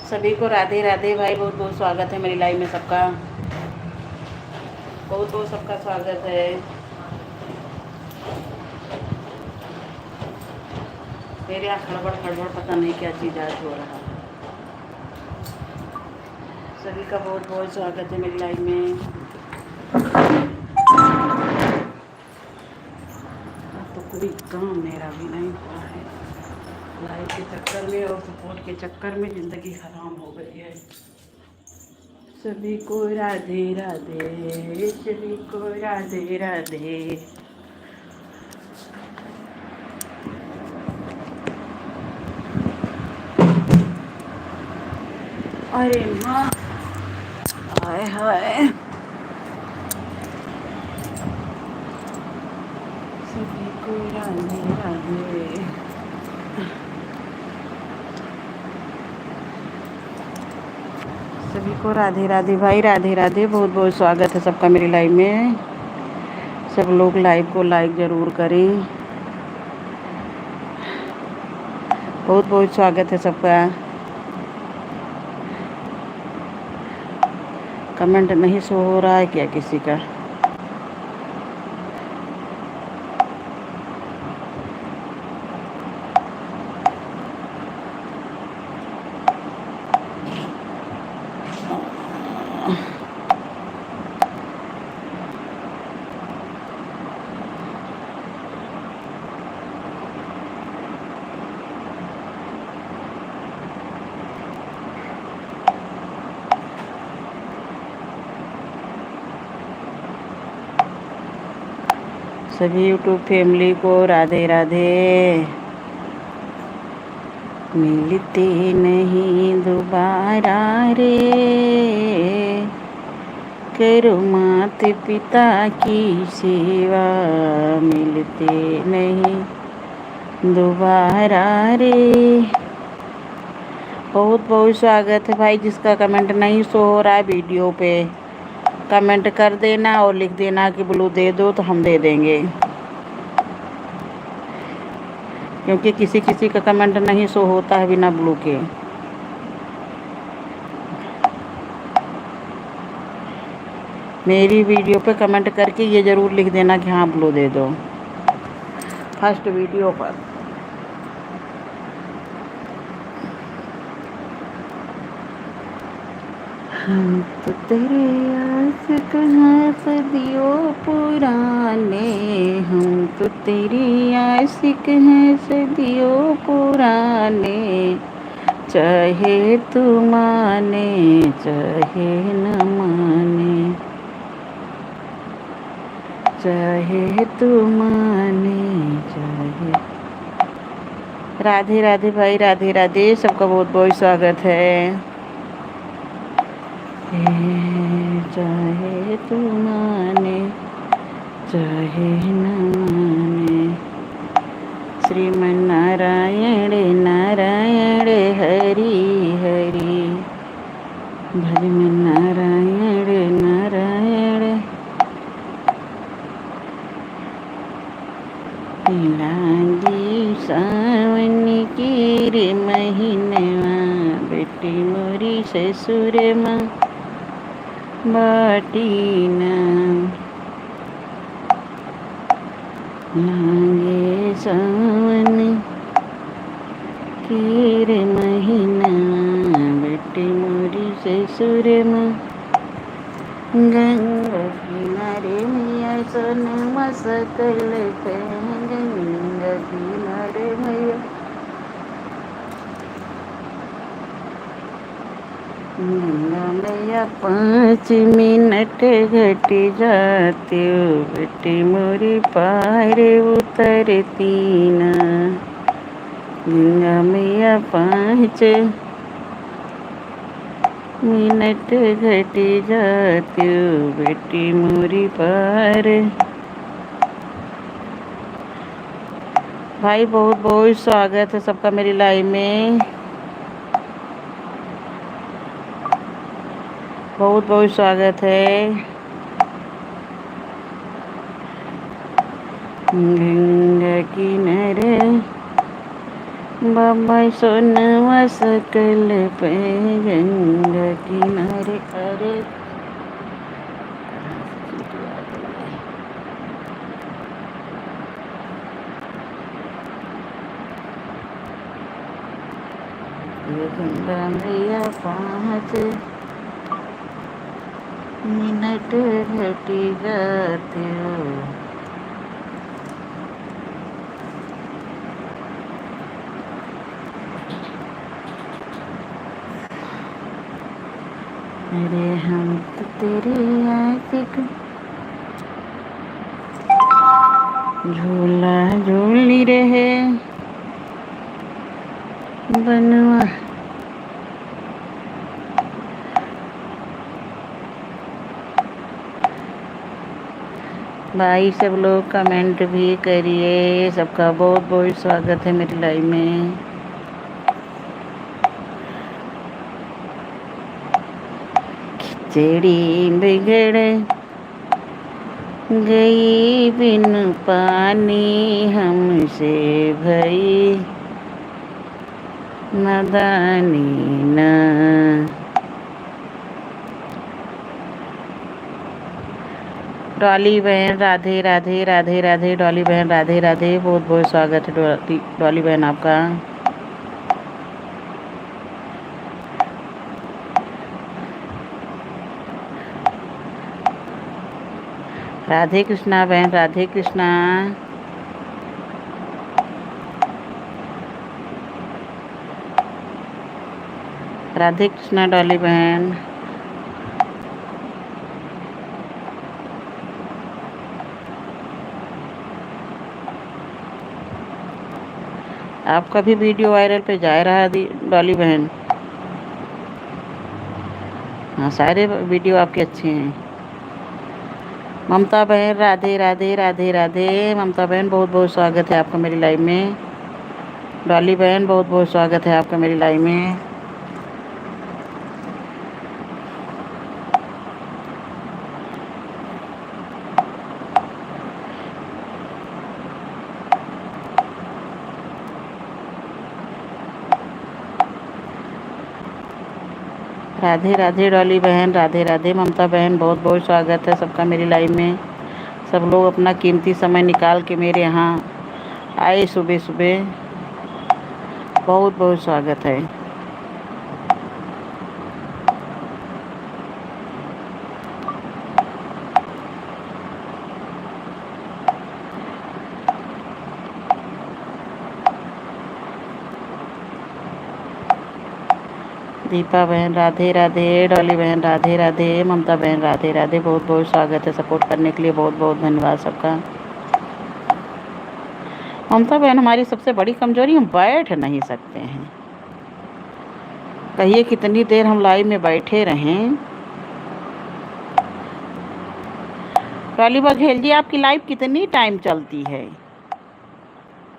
सभी को राधे राधे भाई, बहुत बहुत स्वागत है मेरी लाइव में सबका। बहुत बहुत सबका स्वागत है। मेरे यहाँ खड़बड़ खड़बड़ पता नहीं क्या चीज़ आज हो रहा है। सभी का बहुत बहुत स्वागत है मेरी लाइव में। तो कोई काम मेरा भी नहीं हुआ है लाइव के चक्कर में और सपोर्ट के चक्कर में ज़िंदगी हराम हो गई है। सभी को राधे राधे, सभी को राधे राधे। अरे माँ, हाय हाय। सभी को राधे राधे। सभी को राधे राधे भाई, राधे राधे। बहुत बहुत स्वागत है सबका मेरी लाइव में। सब लोग लाइव को लाइक ज़रूर करें। बहुत बहुत स्वागत है सबका। कमेंट नहीं शो हो रहा है क्या किसी का? सभी यूट्यूब फैमिली को राधे राधे। मिलते नहीं दोबारा रे, करो माता पिता की सेवा। मिलते नहीं दोबारा रे। बहुत बहुत स्वागत है भाई। जिसका कमेंट नहीं शो हो रहा है वीडियो पे, कमेंट कर देना और लिख देना कि ब्लू दे दो, तो हम दे देंगे। क्योंकि किसी किसी का कमेंट नहीं शो होता है बिना ब्लू के। मेरी वीडियो पे कमेंट करके ये ज़रूर लिख देना कि हाँ ब्लू दे दो फर्स्ट वीडियो पर। हम तो तेरे आशिक हैं सदियों पुराने, हम तो तेरी आशिक हैं सदियों पुराने। चाहे तू माने चाहे न माने, चाहे तू माने चाहे। राधे राधे भाई, राधे राधे। सबका बहुत बहुत स्वागत है। चाहे तू माने चाहे न माने। श्रीमन नारायण नारायण हरि हरि, भजमन नारायण नारायण। लागी सावन की रे महीनवा, बेटी मोरी ससुर माँ बाटीना। लागे सावन की रे महीना, बेटी मोरी ससुर माँ। गंगा किनारे मैया सन मसकल है, गंगा किनारे मैया। गंगा मैया 5 मिनट घट जाती हो, बेटी मोरी पार उतरती ना। गंगा मैया 5 मिनट घट जाती हो, बेटी मोरी पार। भाई बहुत बहुत स्वागत है सबका मेरी लाइव में। बहुत बहुत स्वागत है। गंगा किनारे बाबा सोनवा सकल पे गंगा किनारे अरे ये गंगा मैया 5 मिनट घटी जाते हो। अरे हम तो तेरे आशिक झूला झूली रहे बनवा। भाई सब लोग कमेंट भी करिए। सबका बहुत बहुत स्वागत है मेरी लाइव में। खिचड़ी बिगड़ गई बिन पानी हमसे भई नदानी ना। डॉली बहन राधे राधे राधे राधे। डॉली बहन राधे राधे। बहुत बहुत स्वागत है डॉली बहन आपका। राधे कृष्णा बहन राधे कृष्णा। राधे कृष्णा डॉली बहन। आपका भी वीडियो वायरल पे जा रहा है डॉली बहन। हाँ सारे वीडियो आपके अच्छे हैं। ममता बहन राधे राधे राधे राधे। ममता बहन बहुत बहुत स्वागत है आपका मेरी लाइव में। डॉली बहन बहुत बहुत स्वागत है आपका मेरी लाइव में। राधे राधे डॉली बहन राधे राधे। ममता बहन बहुत बहुत स्वागत है सबका मेरी लाइव में। सब लोग अपना कीमती समय निकाल के मेरे यहाँ आए सुबह सुबह। बहुत बहुत स्वागत है। दीपा बहन राधे राधे। डॉली बहन राधे राधे। ममता बहन राधे राधे। बहुत बहुत स्वागत है। सपोर्ट करने के लिए बहुत बहुत धन्यवाद सबका। ममता बहन हमारी सबसे बड़ी कमजोरी हम बैठ नहीं सकते हैं। कहिए कितनी देर हम लाइव में बैठे रहें। डॉली बघेल जी आपकी लाइव कितनी टाइम चलती है?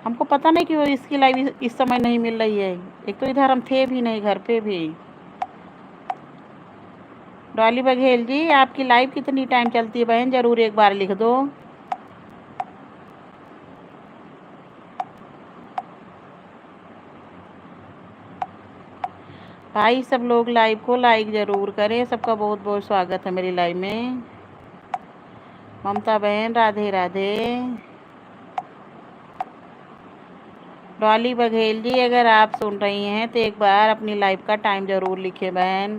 हमको पता नहीं कि वो इसकी लाइव इस समय नहीं मिल रही है। एक तो इधर हम थे भी नहीं घर पे भी। डॉली बघेल जी आपकी लाइव कितनी टाइम चलती है बहन? जरूर एक बार लिख दो। भाई सब लोग लाइव को लाइक जरूर करें। सबका बहुत बहुत स्वागत है मेरी लाइव में। ममता बहन राधे राधे। डॉली बघेल जी अगर आप सुन रही हैं तो एक बार अपनी लाइव का टाइम जरूर लिखें बहन।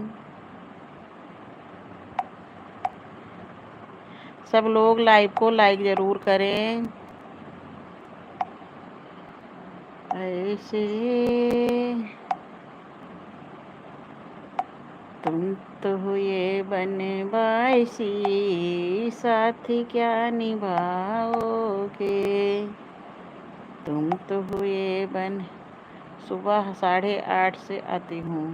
सब लोग लाइव को लाइक जरूर करें। ऐसे तुम तो हुए बनवासी साथी क्या निभाओगे। तुम तो हुए बन। सुबह 8:30 से आती हूँ।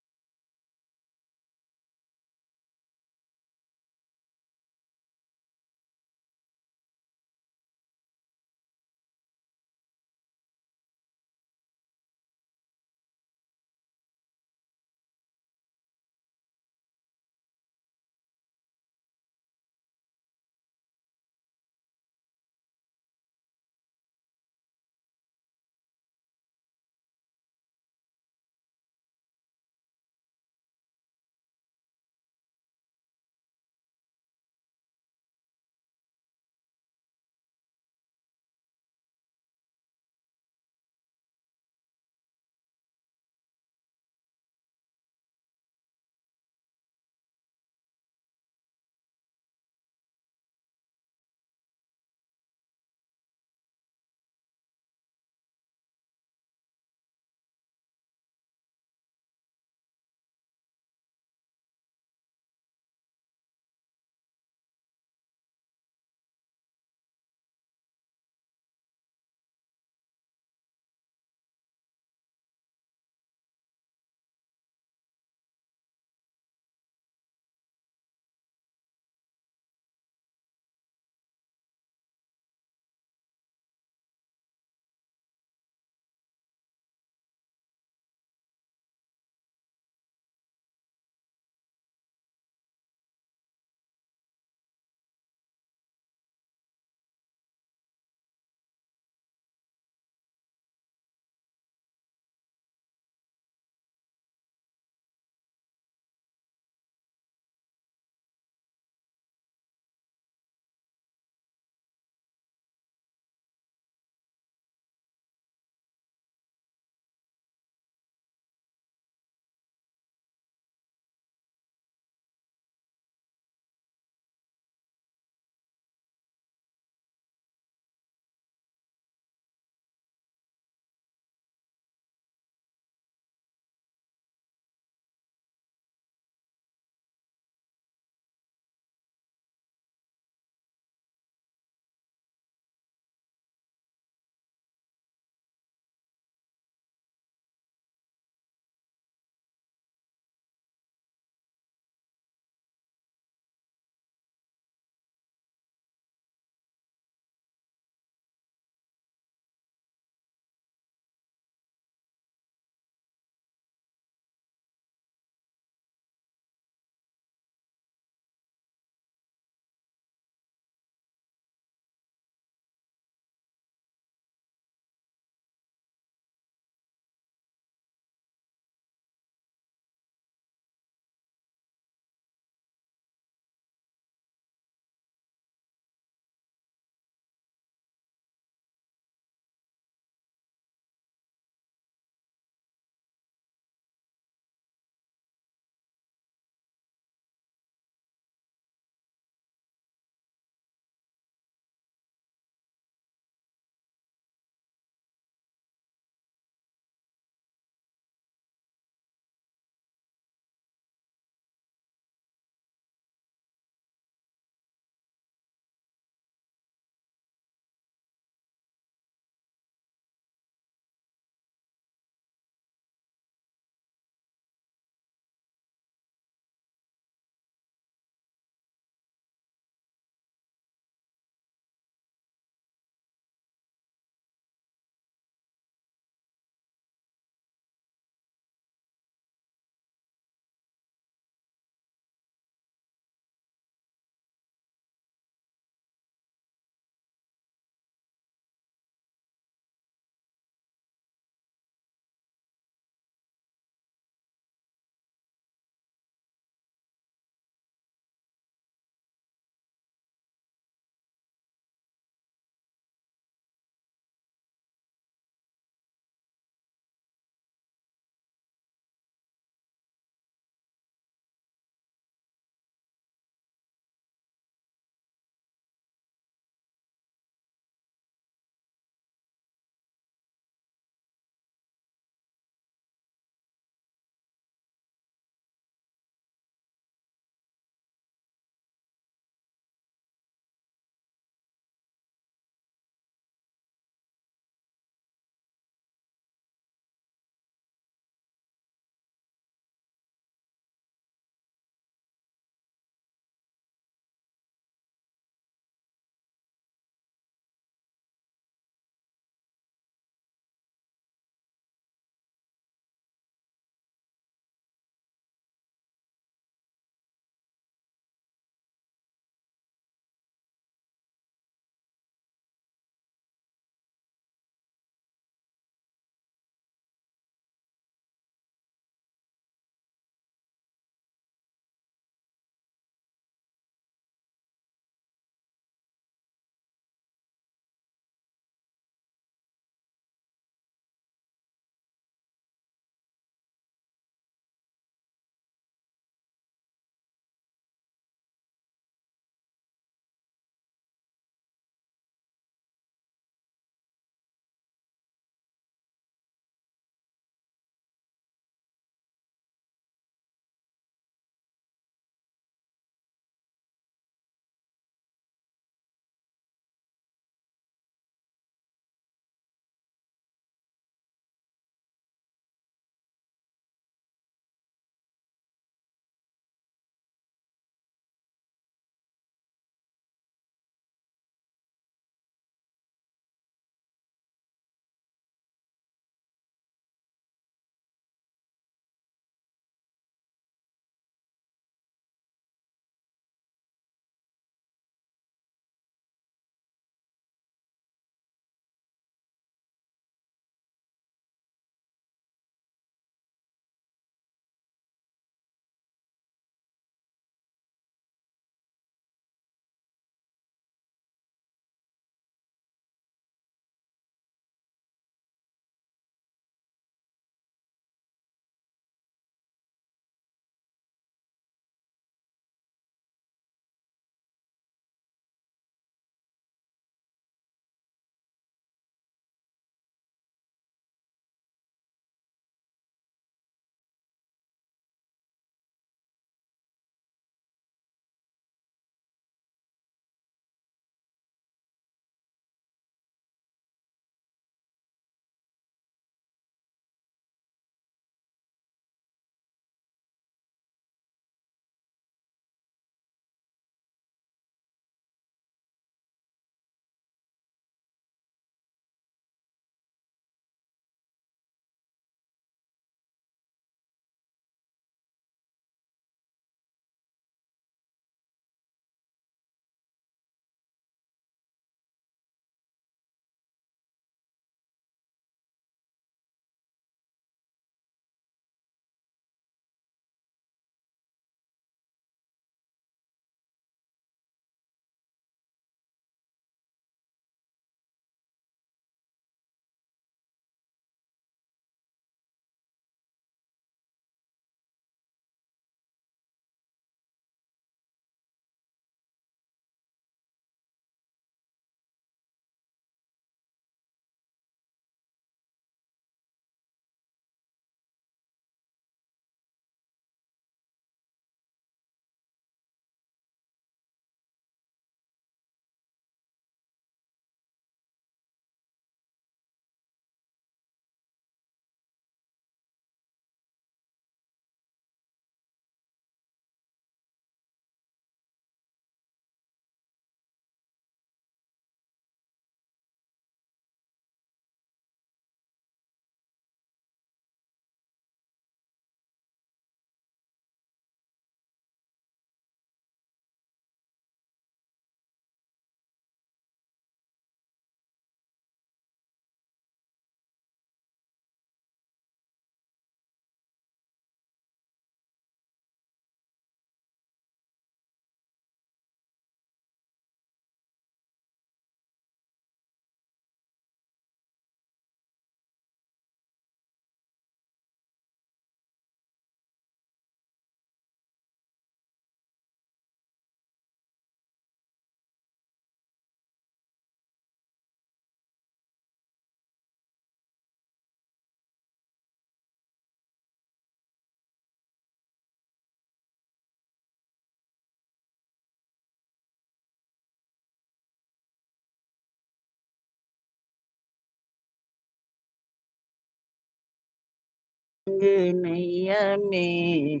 नैया में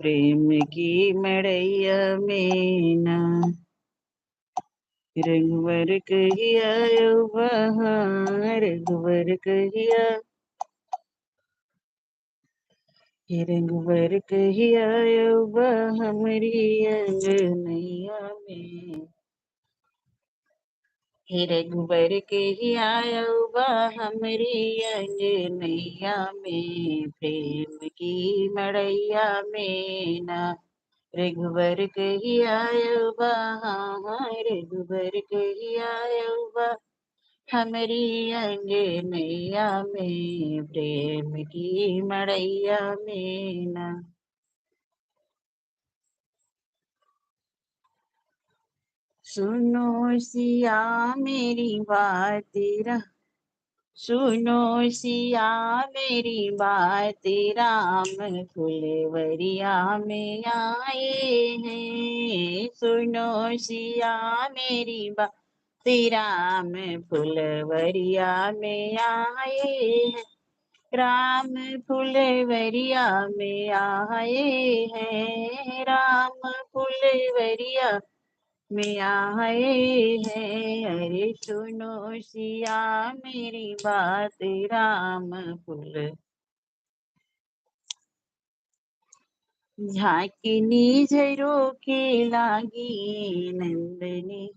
प्रेम की मड़ैया में ना रंगवर कहिया वहाँ रंगवर कहिया रंगवर कहिया हमरी अंगनैया में रघुबर के ही आयो बा हमरी अंजनैया में प्रेम की मड़ैया में ना रघुबर के ही आयो बा हाँ रघुबर के ही आयो बा हमरी अंजनैया में प्रेम की मड़ैया में ना सुनो सिया मेरी बात सुनो सिया मेरी बात राम फुलवरिया में आए हैं सुनो सिया मेरी बात राम फुलवरिया में आए हैं राम फुलवरिया में आए हैं राम फुलवरिया में आए हैं अरे सुनो सिया मेरी बात राम फूल झांकिनी झरो के लागी नंदनी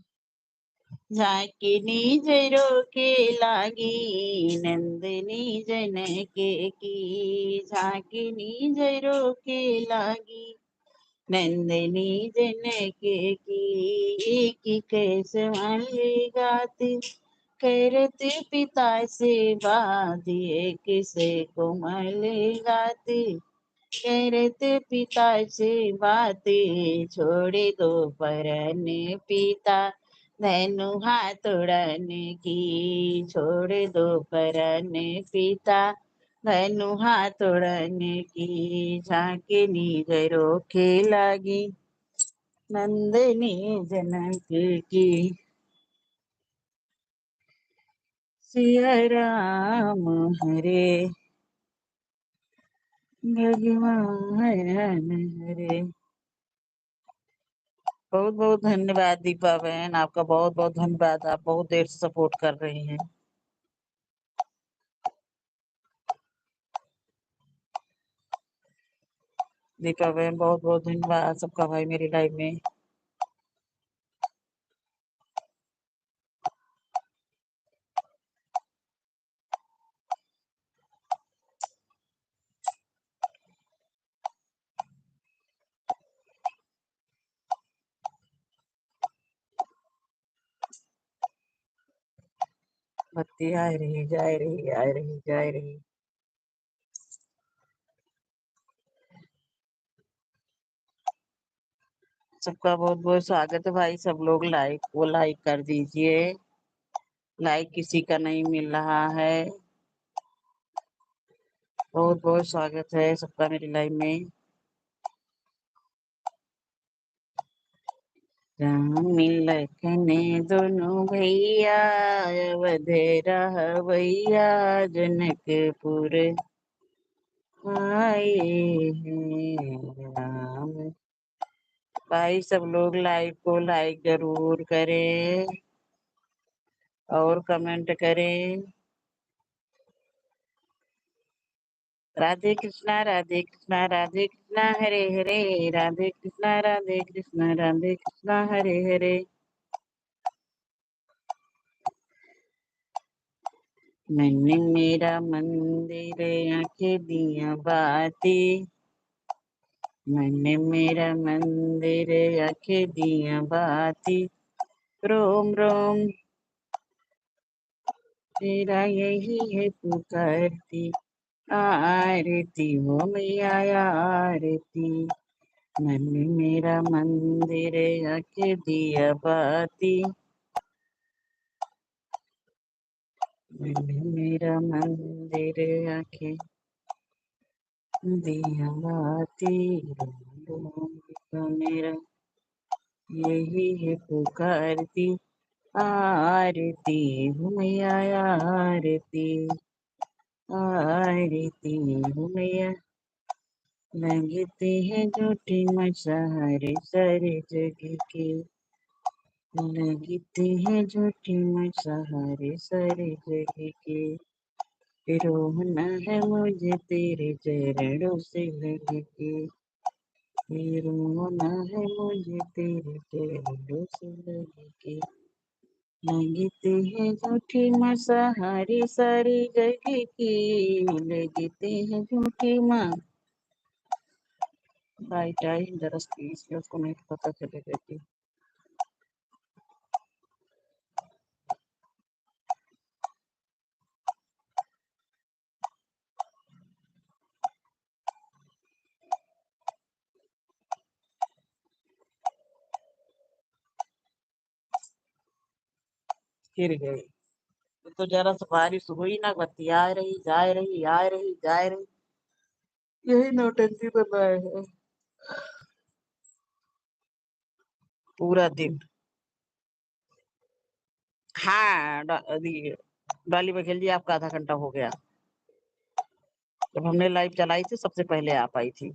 झांकिनी झरो के लागी नंदनी जनके की झांकिनी झरो के लागी नंदनी जनके की कैसे गात करत पिता से बात किसे कोमल गात करत पिता से बात छोड़े दो परन पिता धनु हाथोड़न की छोड़ दो परन पिता धनु हाथोड़न की झांकनी घरों के लागी नंदनी जनक की सिया राम हरे भगवान हरे। बहुत बहुत धन्यवाद दीपा बहन, आपका बहुत बहुत धन्यवाद। आप बहुत देर से सपोर्ट कर रही हैं। दीपा बहन बहुत बहुत धन्यवाद सबका भाई मेरी लाइफ में। बत्ती आ रही जा रही आ रही जा रही। सबका बहुत बहुत स्वागत है भाई। सब लोग लाइक कर दीजिए। लाइक किसी का नहीं मिल रहा है। बहुत बहुत स्वागत है सबका मेरी लाइफ में। राम लखन दोनों भैया अवध रहवैया जनकपुर आए हैं राम। भाई सब लोग लाइव को लाइक जरूर करें और कमेंट करें। राधे कृष्णा राधे कृष्णा राधे कृष्णा हरे हरे राधे कृष्णा राधे कृष्णा राधे कृष्णा हरे हरे। मन मेरा मंदिर आंखें दिया बाती मन मेरा मंदिर आंखें दिया बाती रोम रोम तेरा यही है पुकारती आरती हो मैया आरती। मन मेरा मंदिर आंखें दिया बाती मन मेरा मंदिर आंखें दिया बाती मेरा यही है पुकारती आरती हो मैया आरती। आरती मैया लगते हैं झूठी मशारे सारे जग के लगते हैं झूठी मशारे सारे जग के रोना है मुझे तेरे चरणों से लग के रोना है मुझे तेरे चरणों से लग के लगते हैं झूठी मसाहारी सारी जगह की लगते हैं झूठी माँ राइट आई जरा स्पीच उसको नहीं पता चलेगा कि गिर गई। तो जरा सा बारिश हुई ना बत्ती आ रही जा रही आ रही जा रही यही नौटंकी बन रहा है पूरा दिन। हाँ डॉली बघेल जी आपका आधा घंटा हो गया। जब हमने लाइव चलाई थी सबसे पहले आप आई थी।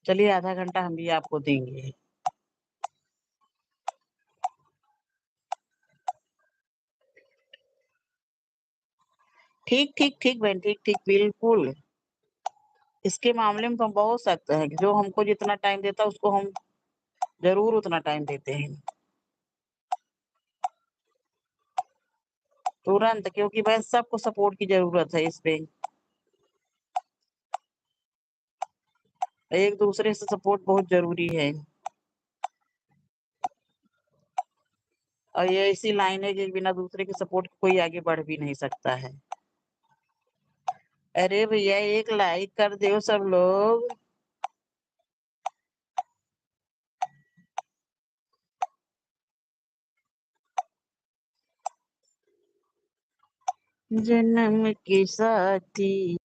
चलिए आधा घंटा हम भी आपको देंगे। ठीक ठीक ठीक बहन ठीक ठीक बिल्कुल। इसके मामले में तो हम बहुत सख्त हैं जो हमको जितना टाइम देता है उसको हम जरूर उतना टाइम देते हैं तुरंत, क्योंकि बहन सबको सपोर्ट की जरूरत है इस पे। एक दूसरे से सपोर्ट बहुत जरूरी है और ये ऐसी लाइन है कि बिना दूसरे के सपोर्ट के कोई आगे बढ़ भी नहीं सकता है। अरे भैया एक लाइक कर दो सब लोग। जन्म के साथी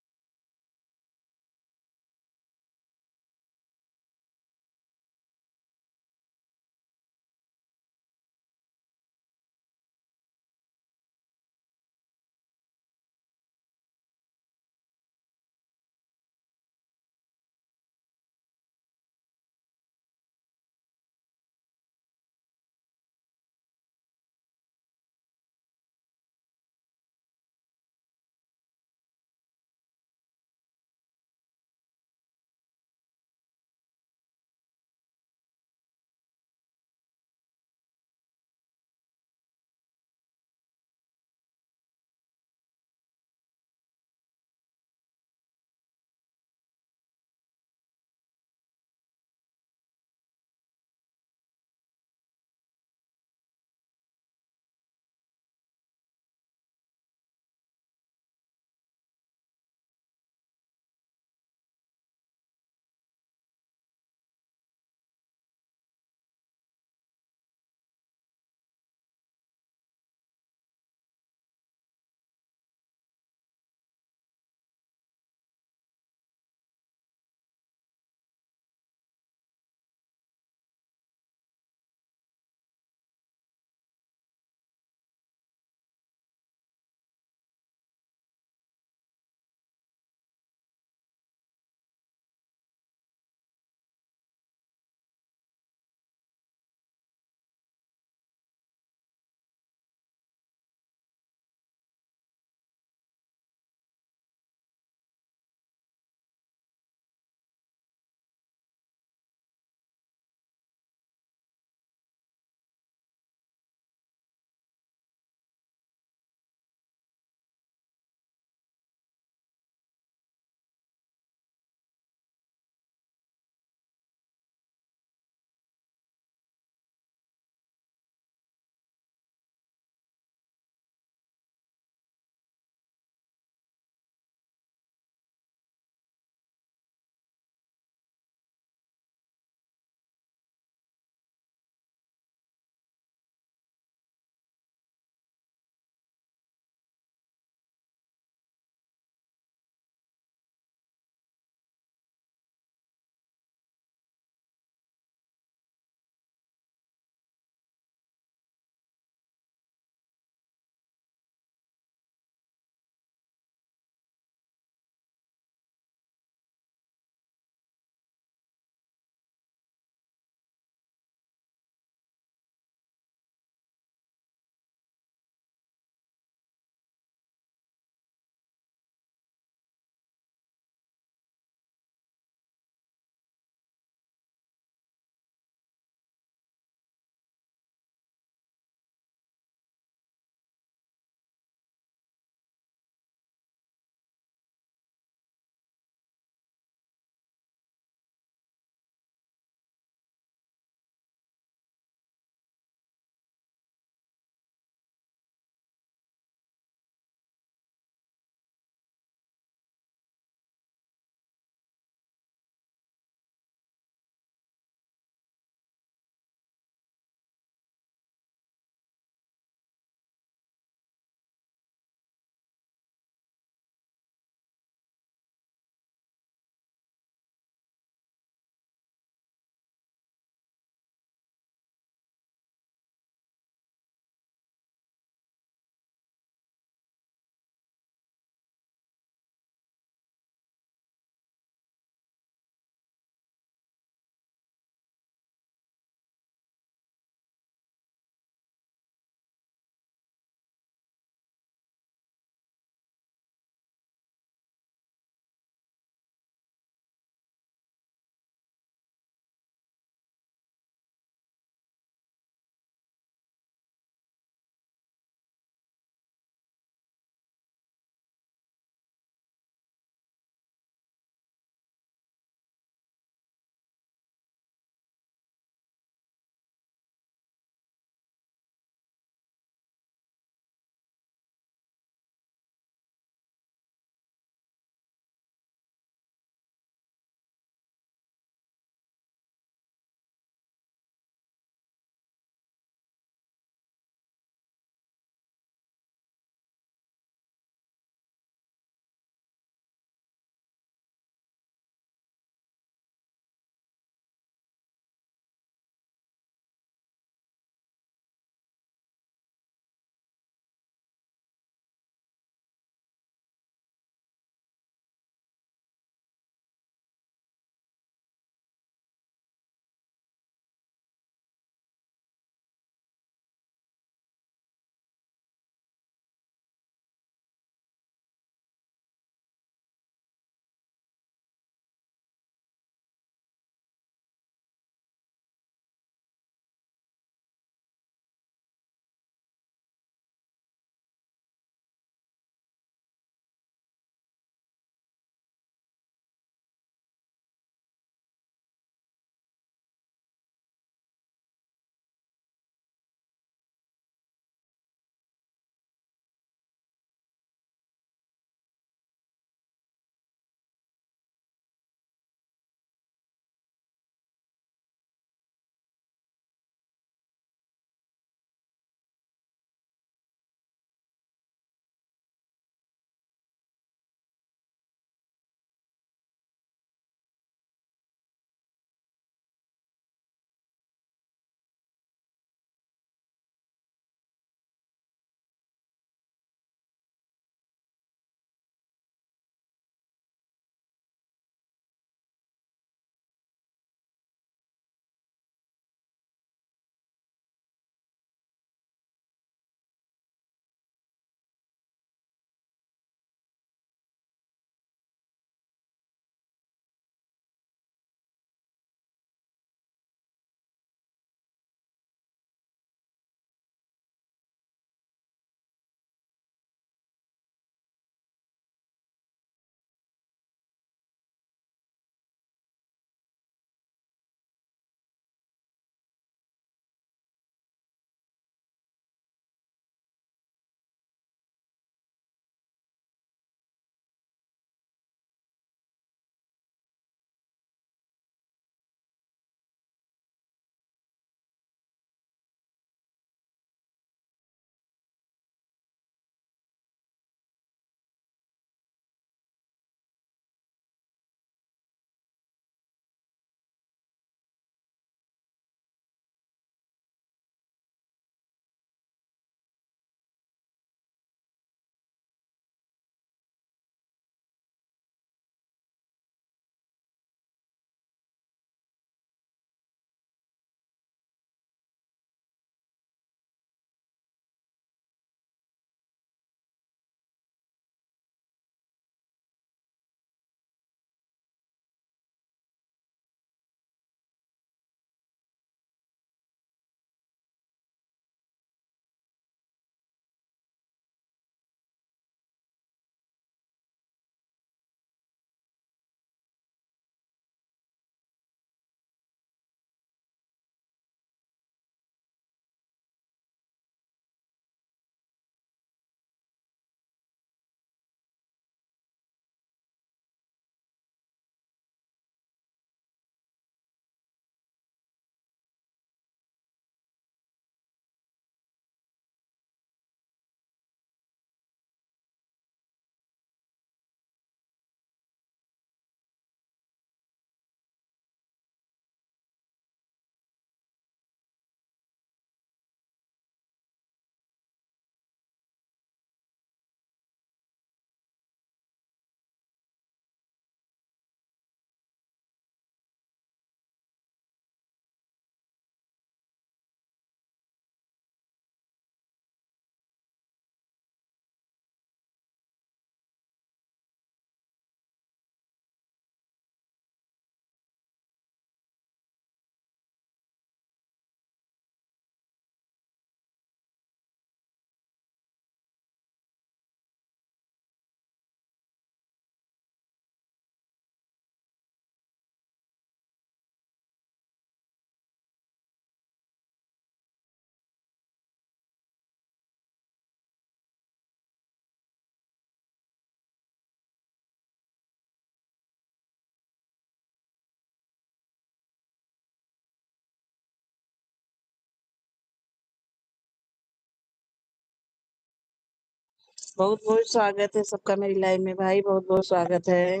बहुत बहुत स्वागत है सबका मेरी लाइव में भाई, बहुत बहुत स्वागत है।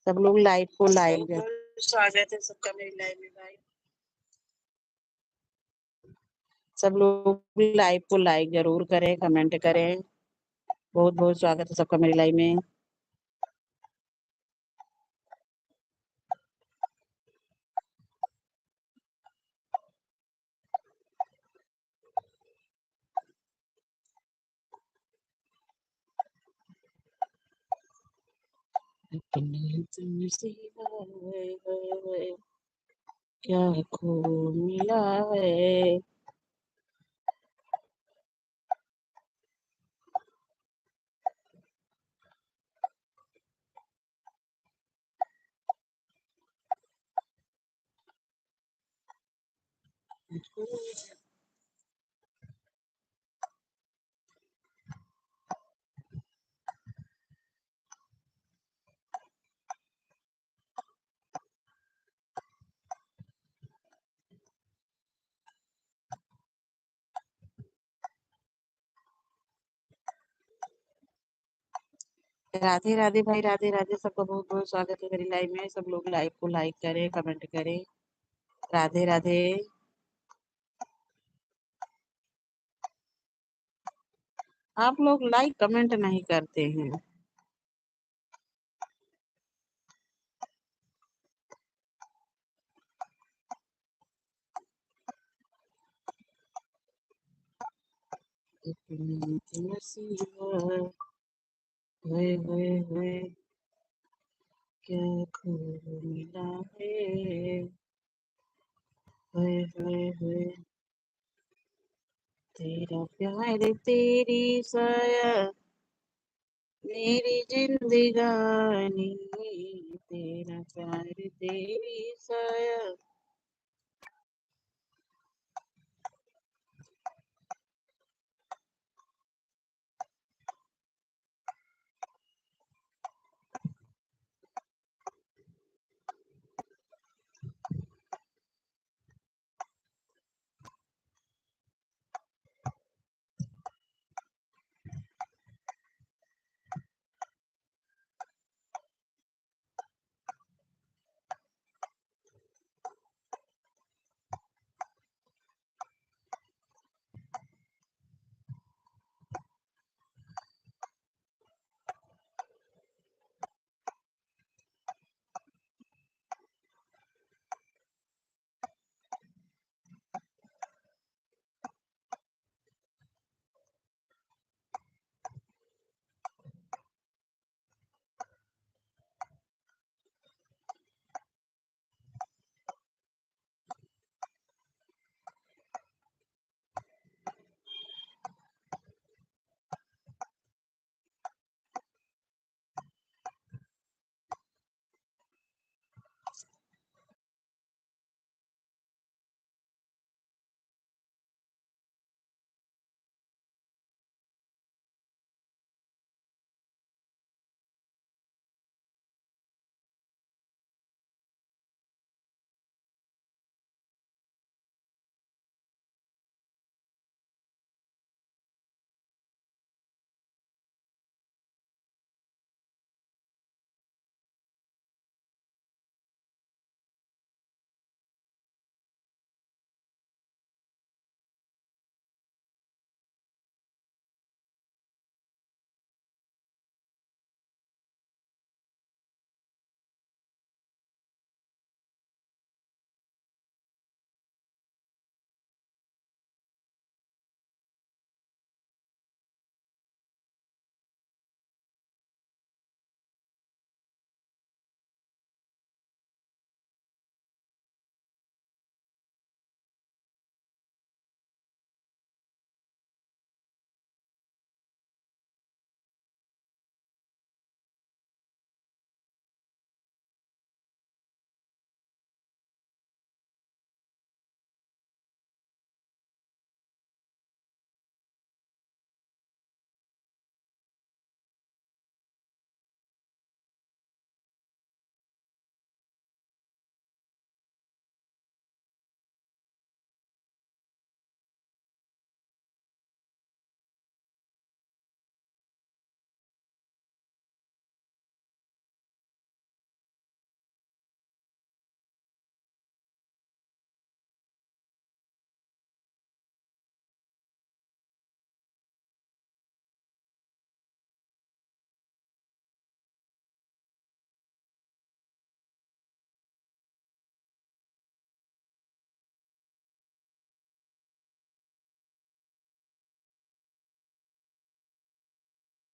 सब लोग लाइव को लाइक स्वागत है सबका मेरी लाइव में भाई। सब लोग लाइव को लाइक जरूर करें, कमेंट करें। बहुत बहुत स्वागत है सबका मेरी लाइव में। अपने तुमसे हाय, क्या खूब मिला है। राधे राधे भाई, राधे राधे। सबका बहुत बहुत स्वागत है मेरी लाइव में। सब लोग लाइव को लाइक करें, कमेंट करें। राधे राधे। आप लोग लाइक कमेंट नहीं करते हैं। अपनी तुमसे हाय, क्या खूब मिला है। हाय, तेरा प्यार तेरी साया मेरी जिंदगानी, तेरा प्यार तेरी साया।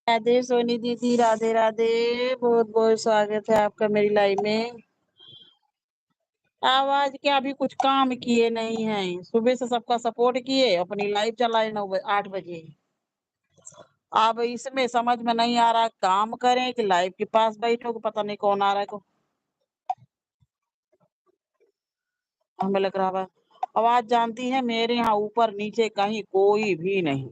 राधे सोनी दीदी, राधे राधे। बहुत बहुत स्वागत है आपका मेरी लाइव में। आवाज क्या, अभी कुछ काम किए नहीं है, सुबह से सबका सपोर्ट किए, अपनी लाइव चलाए 8 बजे। अब इसमें समझ में नहीं आ रहा काम करें कि लाइव के पास बैठो, पता नहीं कौन आ रहा है को। हमें लग रहा है आवाज जानती है, मेरे यहाँ ऊपर नीचे कहीं कोई भी नहीं।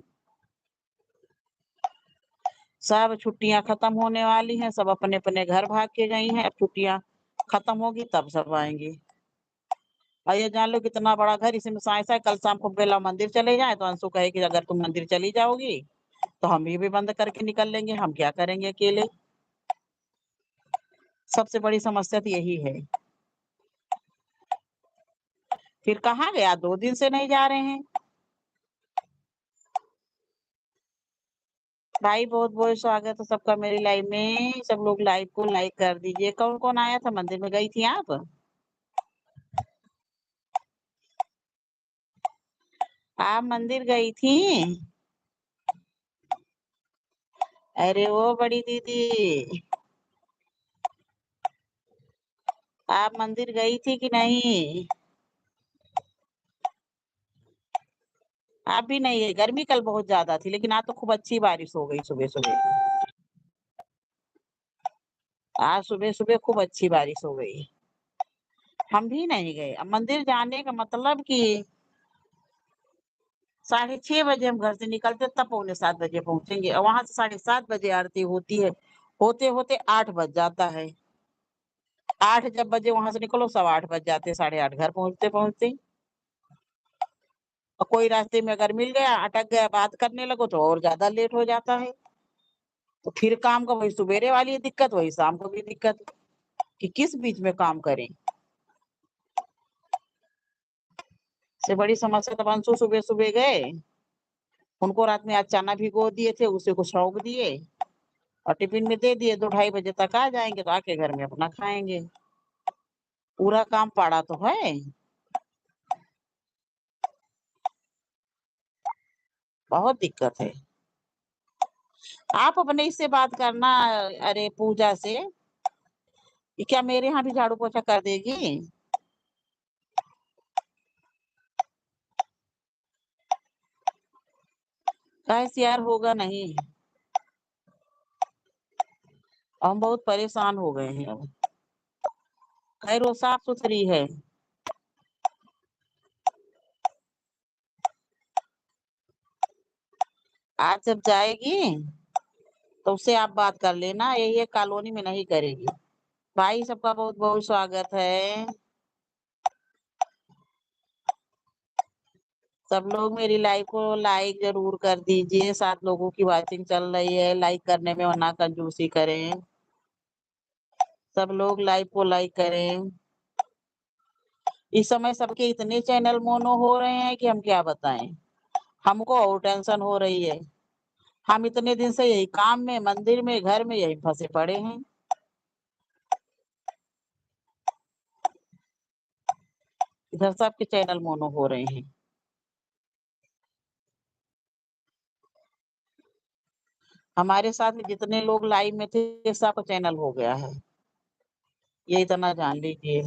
सब छुट्टियां खत्म होने वाली हैं, सब अपने अपने घर भाग के गई हैं। अब छुट्टियां खत्म होगी तब सब आएंगे। और ये जान लो कितना बड़ा घर, इसमें साइंस है। कल शाम को बेला मंदिर चले जाए तो अंशु कहे कि अगर तुम मंदिर चली जाओगी तो हम ये भी बंद करके निकल लेंगे, हम क्या करेंगे अकेले। सबसे बड़ी समस्या तो यही है। फिर कहाँ गया, 2 दिन से नहीं जा रहे हैं भाई। बहुत बहुत स्वागत है सबका मेरी लाइव में। सब लोग लाइव को लाइक कर दीजिए। कौन कौन आया था, मंदिर में गई थी आप? आप मंदिर गई थी? अरे वो बड़ी दीदी, आप मंदिर गई थी कि नहीं? आप भी नहीं है? गर्मी कल बहुत ज्यादा थी, लेकिन आज तो खूब अच्छी बारिश हो गई सुबह सुबह। आज सुबह सुबह खूब अच्छी बारिश हो गई। हम भी नहीं गए। अब मंदिर जाने का मतलब कि 6:30 बजे हम घर से निकलते, तब 6:45 बजे पहुंचेंगे, और वहां से 7:30 बजे आरती होती है। होते होते 8 बज जाता है। 8 जब बजे वहां से निकलो, 8:15 बज जाते, 8:30 घर पहुंचते पहुंचते। और कोई रास्ते में अगर मिल गया, अटक गया, बात करने लगो तो और ज्यादा लेट हो जाता है। तो फिर काम का वही सुबेरे वाली दिक्कत, वही शाम को भी दिक्कत कि किस बीच में काम करें। से बड़ी समस्या। तब अंशु सुबह सुबह गए, उनको रात में आज चना भिगो दिए थे, उसे को छौंक दिए और टिफिन में दे दिए। 2-2:30 बजे तक आ जाएंगे तो आके घर में अपना खाएंगे। पूरा काम पड़ा तो है। बहुत दिक्कत है। आप अपने इससे बात करना, अरे पूजा से, कि क्या मेरे यहाँ भी झाड़ू पोछा कर देगी? कैसे यार, होगा नहीं। हम बहुत परेशान हो गए हैं अब। खैर वो साफ सुथरी है। आज जब जाएगी तो उससे आप बात कर लेना, ये कॉलोनी में नहीं करेगी। भाई सबका बहुत बहुत स्वागत है। सब लोग मेरी लाइव को लाइक जरूर कर दीजिए। 7 लोगों की वॉचिंग चल रही है, लाइक करने में वरना कंजूसी करें। सब लोग लाइव को लाइक करें। इस समय सबके इतने चैनल मोनो हो रहे हैं कि हम क्या बताएं। हमको और टेंशन हो रही है। हम इतने दिन से यही काम में, मंदिर में, घर में यही फंसे पड़े हैं। इधर सबके चैनल मोनो हो रहे हैं। हमारे साथ जितने लोग लाइव में थे, सबका चैनल हो गया है, ये इतना जान लीजिए।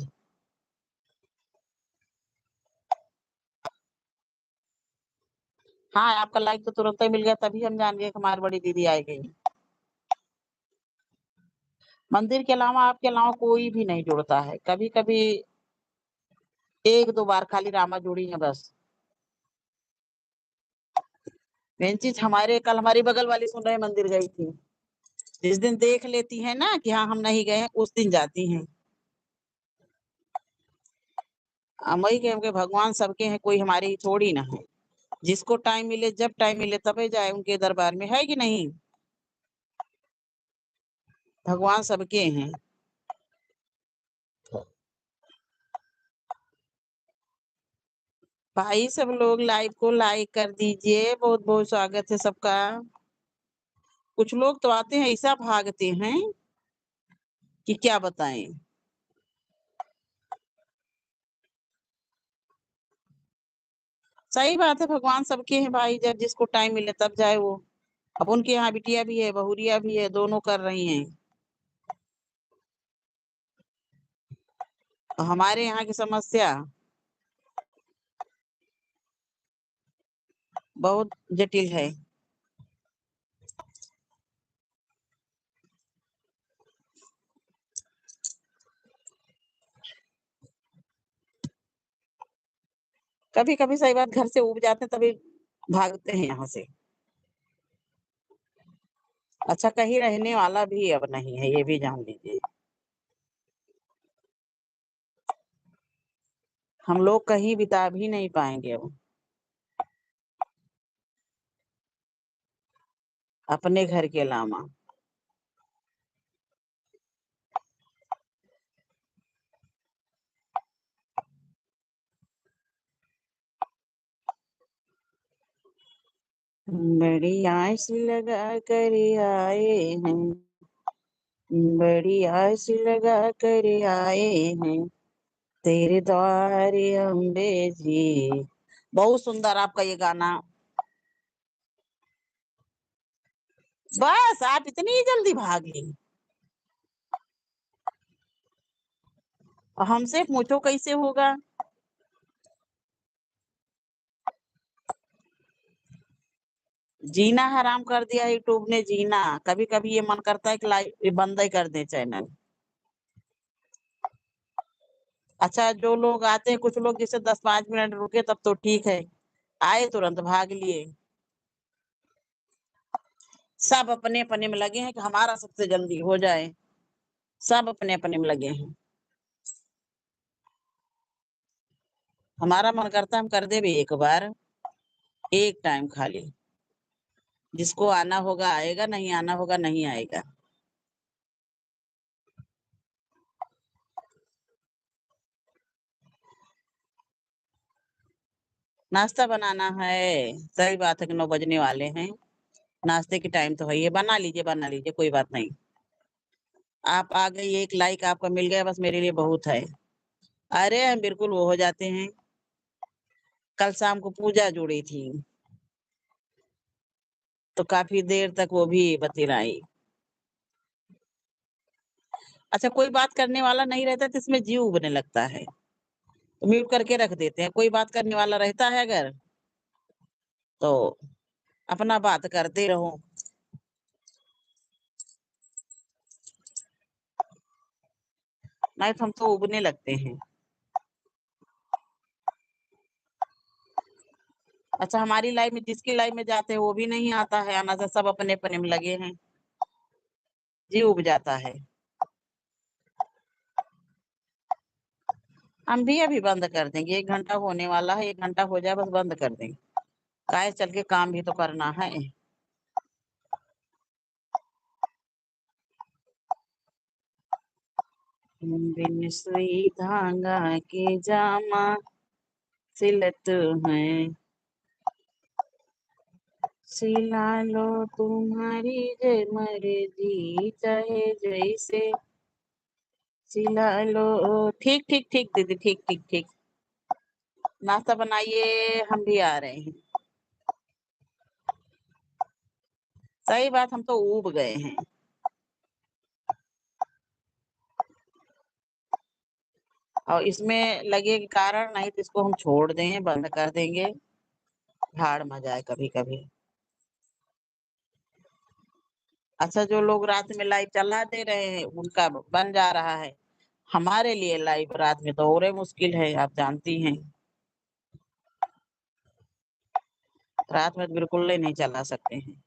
हाँ, आपका लाइक तो तुरंत ही मिल गया, तभी हम जान गए कि हमारी बड़ी दीदी आई गई। मंदिर के अलावा आपके अलावा कोई भी नहीं जुड़ता है। कभी कभी 1-2 बार खाली रामा जुड़ी है बस। मेन चीज हमारे, कल हमारी बगल वाली सुन रहे मंदिर गई थी। जिस दिन देख लेती है ना कि हाँ हम नहीं गए हैं, उस दिन जाती हैं। वही के भगवान सबके हैं, कोई हमारे ही थोड़ी ना है। जिसको टाइम मिले, जब टाइम मिले तबे जाए उनके दरबार में, है कि नहीं? भगवान सबके हैं। भाई सब लोग लाइव को लाइक कर दीजिए। बहुत बहुत स्वागत है सबका। कुछ लोग तो आते हैं ऐसा भागते हैं कि क्या बताएं। सही बात है, भगवान सबके हैं भाई, जब जिसको टाइम मिले तब जाए वो। अब उनके यहाँ बिटिया भी है, बहुरिया भी है, दोनों कर रही हैं। तो हमारे यहाँ की समस्या बहुत जटिल है। कभी कभी सही बात घर से उब जाते हैं, तभी भागते हैं यहाँ से। अच्छा, कहीं रहने वाला भी अब नहीं है, ये भी जान लीजिए। हम लोग कहीं बिता भी नहीं पाएंगे अब अपने घर के अलावा। बड़ी आस लगा कर आए हैं, बड़ी आस लगा कर आए हैं तेरे द्वारे अम्बे जी। बहुत सुंदर आपका ये गाना। बस आप इतनी जल्दी भाग ली। हमसे पूछो कैसे होगा। जीना हराम कर दिया यूट्यूब ने, जीना। कभी कभी ये मन करता है कि लाइव बंद ही कर दे चैनल। अच्छा, जो लोग आते हैं, कुछ लोग जैसे 10-5 मिनट रुके तब तो ठीक है, आए तुरंत भाग लिए। सब अपने अपने में लगे हैं कि हमारा सबसे जल्दी हो जाए। सब अपने अपने में लगे हैं। हमारा मन करता है हम कर दे भी एक बार, एक टाइम खाली। जिसको आना होगा आएगा, नहीं आना होगा नहीं आएगा। नाश्ता बनाना है। सही बात है कि 9 बजने वाले हैं। नाश्ते की टाइम तो है, ये बना लीजिए बना लीजिए, कोई बात नहीं। आप आ गई, एक लाइक आपका मिल गया, बस मेरे लिए बहुत है। अरे हम बिल्कुल वो हो जाते हैं। कल शाम को पूजा जुड़ी थी, तो काफी देर तक वो भी बतिराई। अच्छा, कोई बात करने वाला नहीं रहता तो इसमें जीव उबने लगता है, तो म्यूट करके रख देते हैं। कोई बात करने वाला रहता है अगर, तो अपना बात करते रहो। नहीं तो हम तो उबने लगते हैं। अच्छा, हमारी लाइफ में जिसकी लाइफ में जाते हैं वो भी नहीं आता है आना, सब अपने अपने में लगे हैं, जी उब जाता है। हम भी अभी बंद कर देंगे, 1 घंटा होने वाला है, 1 घंटा हो जाए बस बंद कर देंगे। काहे चल के काम भी तो करना है। बिन सुई धागा के जामा सिलत है, सिला लो तुम्हारी जय मर्जी, चाहे जैसे सिला लो। ठीक ठीक ठीक दीदी, ठीक ठीक ठीक। नाश्ता बनाइए, हम भी आ रहे हैं। सही बात, हम तो ऊब गए हैं। और इसमें लगे के कारण नहीं तो इसको हम छोड़ दें, बंद कर देंगे। भाड़ में जाए कभी कभी। अच्छा, जो लोग रात में लाइव चला दे रहे हैं उनका बन जा रहा है। हमारे लिए लाइव रात में तो और ही मुश्किल है, आप जानती हैं। रात में तो बिल्कुल ही नहीं चला सकते हैं।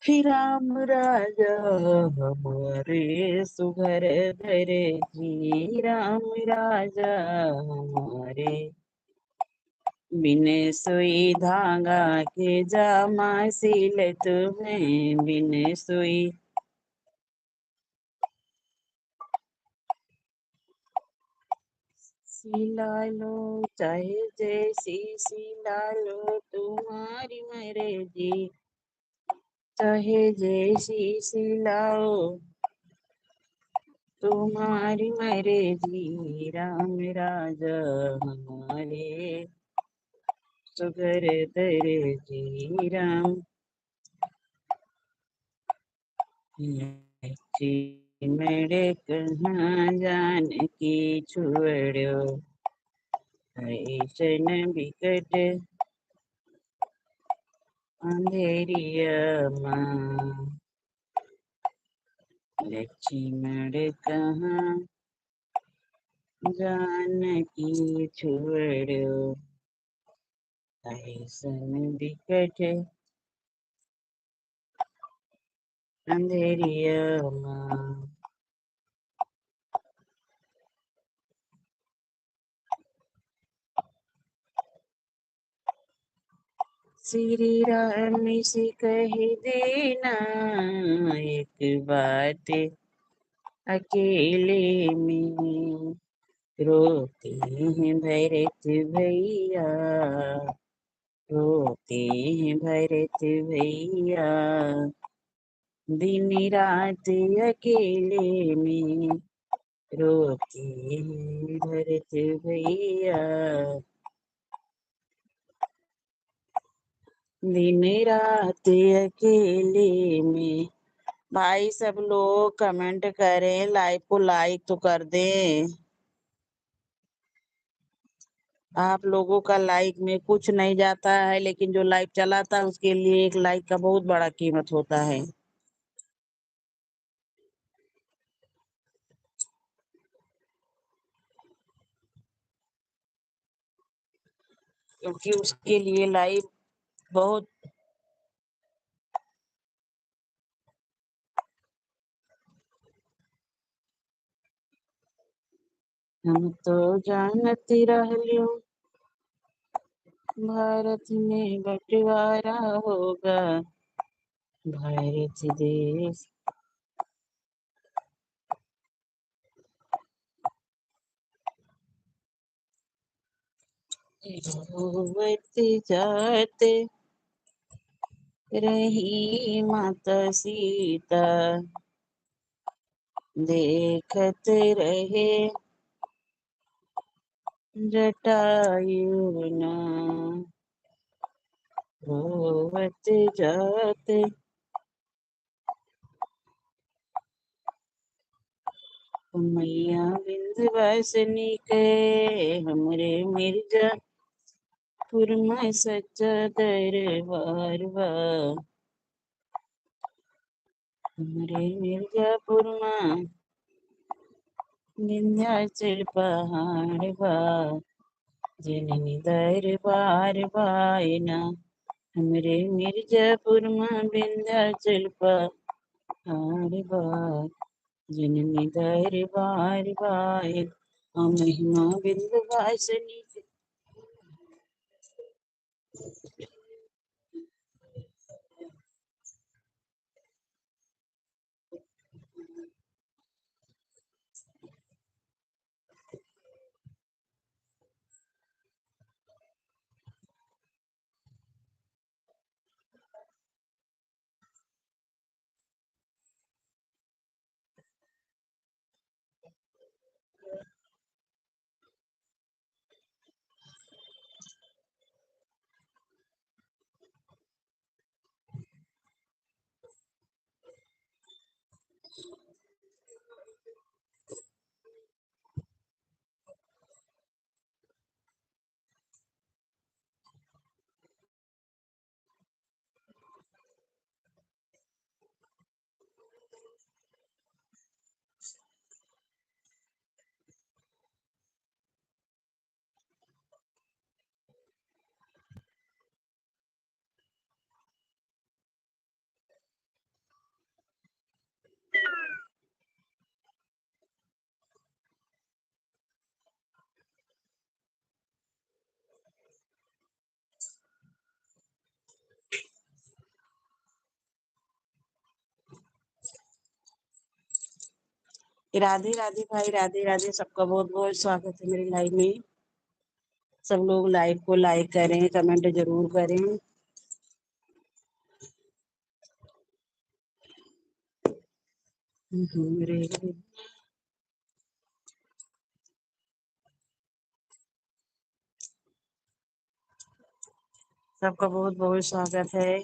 ही राम राजा हमारे सुघर धरे जी, राम राजा हमारे बिन सुई धागा के जामा सिलत में, बिन सुई। सिला लो चाहे जैसी सिला लो तुम्हारी मर्जी, चाहे जैसी सिलाओ। तुम्हारी मर्जी राम राजा हमारे, सुगर दर्जी राम। मेरे कहाँ जान की छुड़ो, ऐसन बिकट अंधेरिया माँ। लक्ष्मण कहाँ जान की छुड़ो, ऐसन बिकट अंधेरिया माँ। श्री राम से कह देना एक बात अकेले में, रोते हैं भरत भैया, रोते हैं भरत भैया, दिन रात अकेले में, रोते हैं भरत भैया, दिन रात अकेले में। भाई सब लोग कमेंट करें, लाइव को लाइक तो कर दें। आप लोगों का लाइक में कुछ नहीं जाता है, लेकिन जो लाइव चलाता है उसके लिए एक लाइक का बहुत बड़ा कीमत होता है, क्योंकि उसके लिए लाइव बहुत। हम तो जानती रहलियो भारत में बंटवारा होगा, भारत देश होवत जाते रही माता सीता, देखत रहे जटायु ना, होवत जाते। मैया विंध्यवासिनी के हमरे मिर्जापुर में सच्चा दरबार बा, हमरे मिर्जापुर में विंध्याचल पहाड़ बा, जननी दरबार बायना, हमरे मिर्जापुर में विंध्याचल पहाड़ बा, जननी दरबार बायन। महिमा विंध्यवासिनी के। राधे राधे भाई, राधे राधे। सबका बहुत बहुत स्वागत है मेरी लाइव में। सब लोग लाइव को लाइक करें, कमेंट जरूर करें। हमरे सबका बहुत बहुत स्वागत है।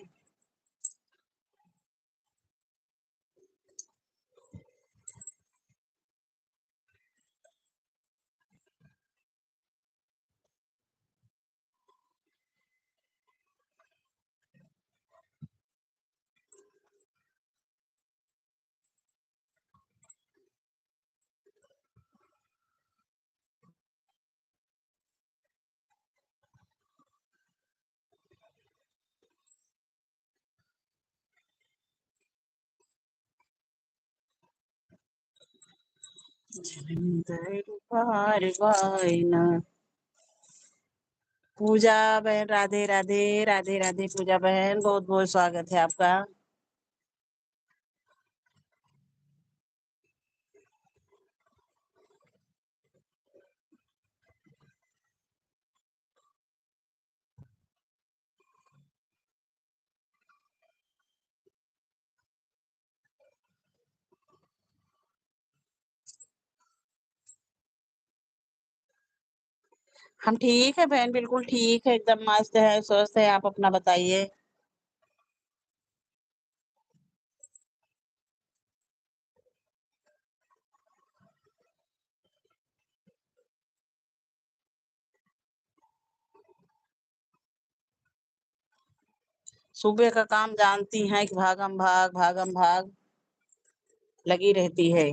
पूजा बहन राधे राधे। राधे राधे पूजा बहन, बहुत बहुत स्वागत है आपका। हम ठीक है बहन, बिल्कुल ठीक है, एकदम मस्त है, स्वस्थ है। आप अपना बताइए। सुबह का काम जानती हैं कि भागम भाग लगी रहती है।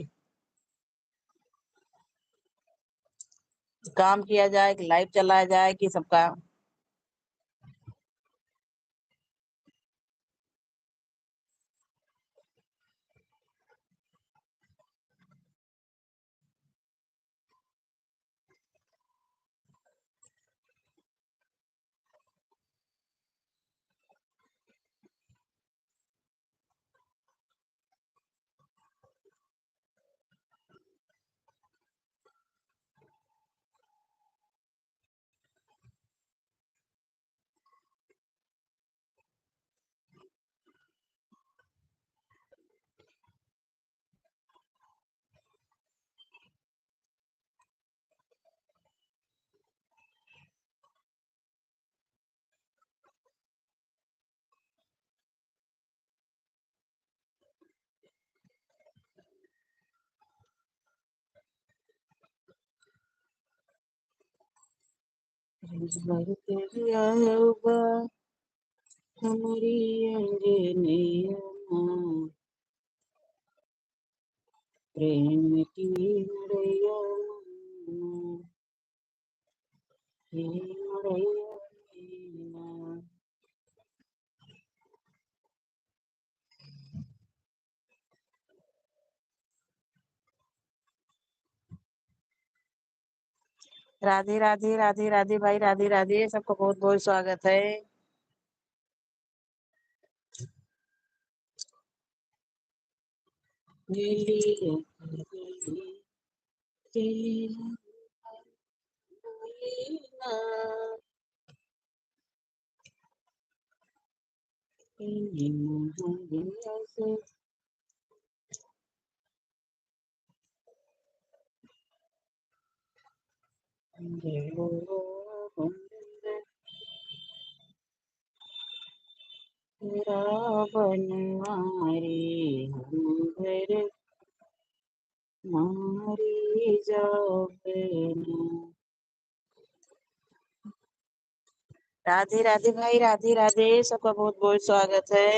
काम किया जाए कि लाइव चलाया जाए कि सबका। हमारी अंजनिया प्रेम की नड़ैया की नड़ैया मीना। राधे राधे राधे राधे भाई, राधे राधे, सबका बहुत बहुत स्वागत है। तेरा बनवारी हम घर मारी जाओ बेना। राधे राधे भाई, राधे राधे, सबका बहुत बहुत स्वागत है।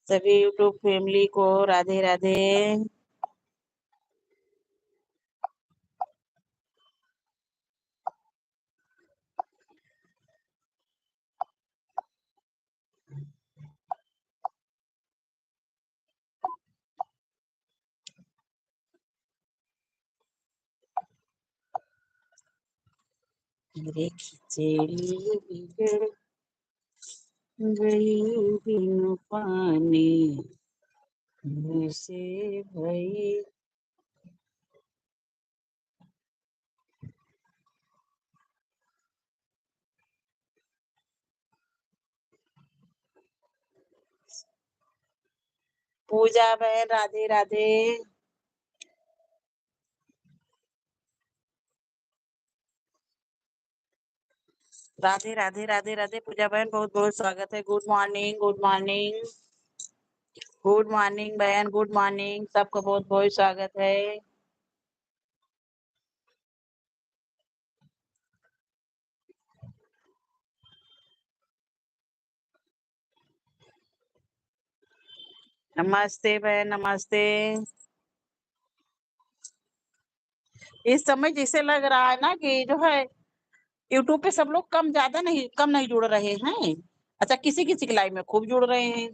सभी यूट्यूब फैमिली को राधे राधे। मेरे खिचड़ी बिगड़ गई बिन पानी से भई। पूजा बहन राधे राधे। राधे राधे राधे राधे पूजा बहन, बहुत बहुत स्वागत है। Good morning, good morning, good morning बहन, गुड मॉर्निंग, सबका बहुत बहुत स्वागत है। नमस्ते बहन, नमस्ते। इस समय जैसे लग रहा है ना कि जो है यूट्यूब पे सब लोग कम नहीं जुड़ रहे हैं। अच्छा, किसी किसी की लाइव में खूब जुड़ रहे हैं।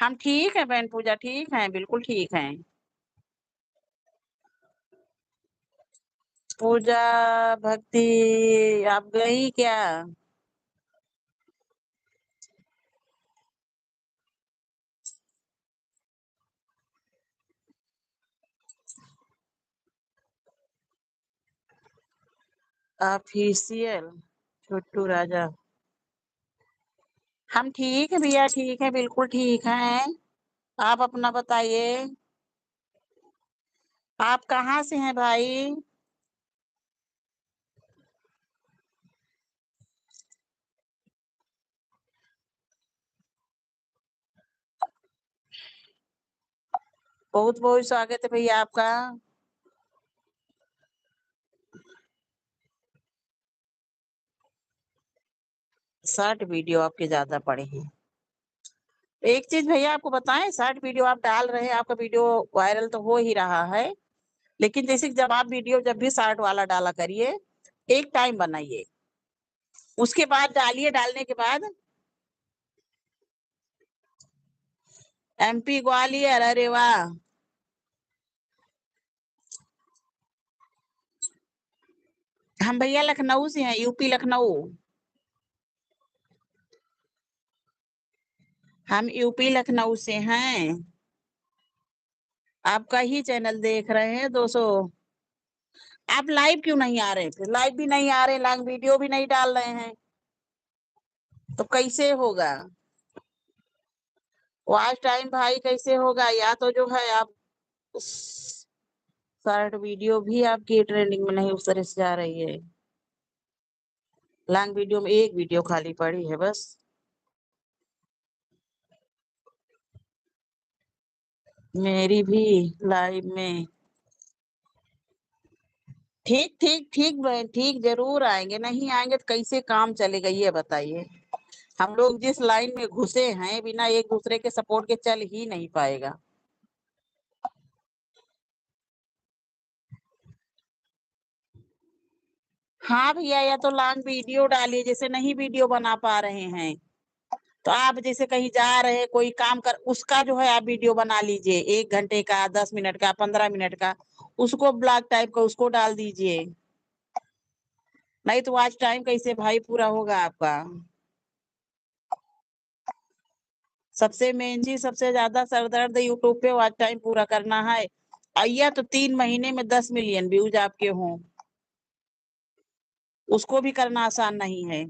हम ठीक है बहन पूजा, ठीक है, बिल्कुल ठीक है। पूजा भक्ति, आप गई क्या? ऑफिशियल छोटू राजा। हम ठीक है भैया, ठीक है, बिल्कुल ठीक हैं। आप अपना बताइए, आप कहाँ से हैं भाई? बहुत बहुत स्वागत है भैया आपका। शॉर्ट वीडियो आपके ज्यादा पड़े हैं। एक चीज भैया आपको बताएं, शॉर्ट वीडियो आप डाल रहे हैं, आपका वीडियो वायरल तो हो ही रहा है, लेकिन जैसे कि जब आप वीडियो जब भी शॉर्ट वाला डाला करिए, एक टाइम बनाइए, उसके बाद डालिए। डालने के बाद MP ग्वालियर, अरे वाह। हम भैया लखनऊ से हैं, यूपी लखनऊ। हम यूपी लखनऊ से हैं। आपका ही चैनल देख रहे हैं 200। आप लाइव क्यों नहीं आ रहे? फिर लाइव भी नहीं आ रहे, लॉन्ग वीडियो भी नहीं डाल रहे हैं, तो कैसे होगा वॉच टाइम भाई? कैसे होगा? या तो जो है आप शॉर्ट वीडियो भी आपकी ट्रेंडिंग में नहीं उस तरह से जा रही है। लॉन्ग वीडियो में एक वीडियो खाली पड़ी है बस। मेरी भी लाइव में। ठीक ठीक ठीक बहन, ठीक, जरूर आएंगे। नहीं आएंगे तो कैसे काम चलेगा ये बताइए। हम लोग जिस लाइन में घुसे हैं, बिना एक दूसरे के सपोर्ट के चल ही नहीं पाएगा। हाँ भैया, या तो लॉन्ग वीडियो डालिए, जैसे नहीं वीडियो बना पा रहे हैं तो आप जैसे कहीं जा रहे हैं, कोई काम कर, उसका जो है आप वीडियो बना लीजिए, 1 घंटे का, 10 मिनट का, 15 मिनट का, उसको ब्लॉग टाइप का उसको डाल दीजिए। नहीं तो आज टाइम कैसे भाई पूरा होगा आपका? सबसे मेन चीज, सबसे ज्यादा सरदर्द यूट्यूब पे वॉच टाइम पूरा करना है। आइया तो 3 महीने में 10 मिलियन व्यूज आपके हों, उसको भी करना आसान नहीं है।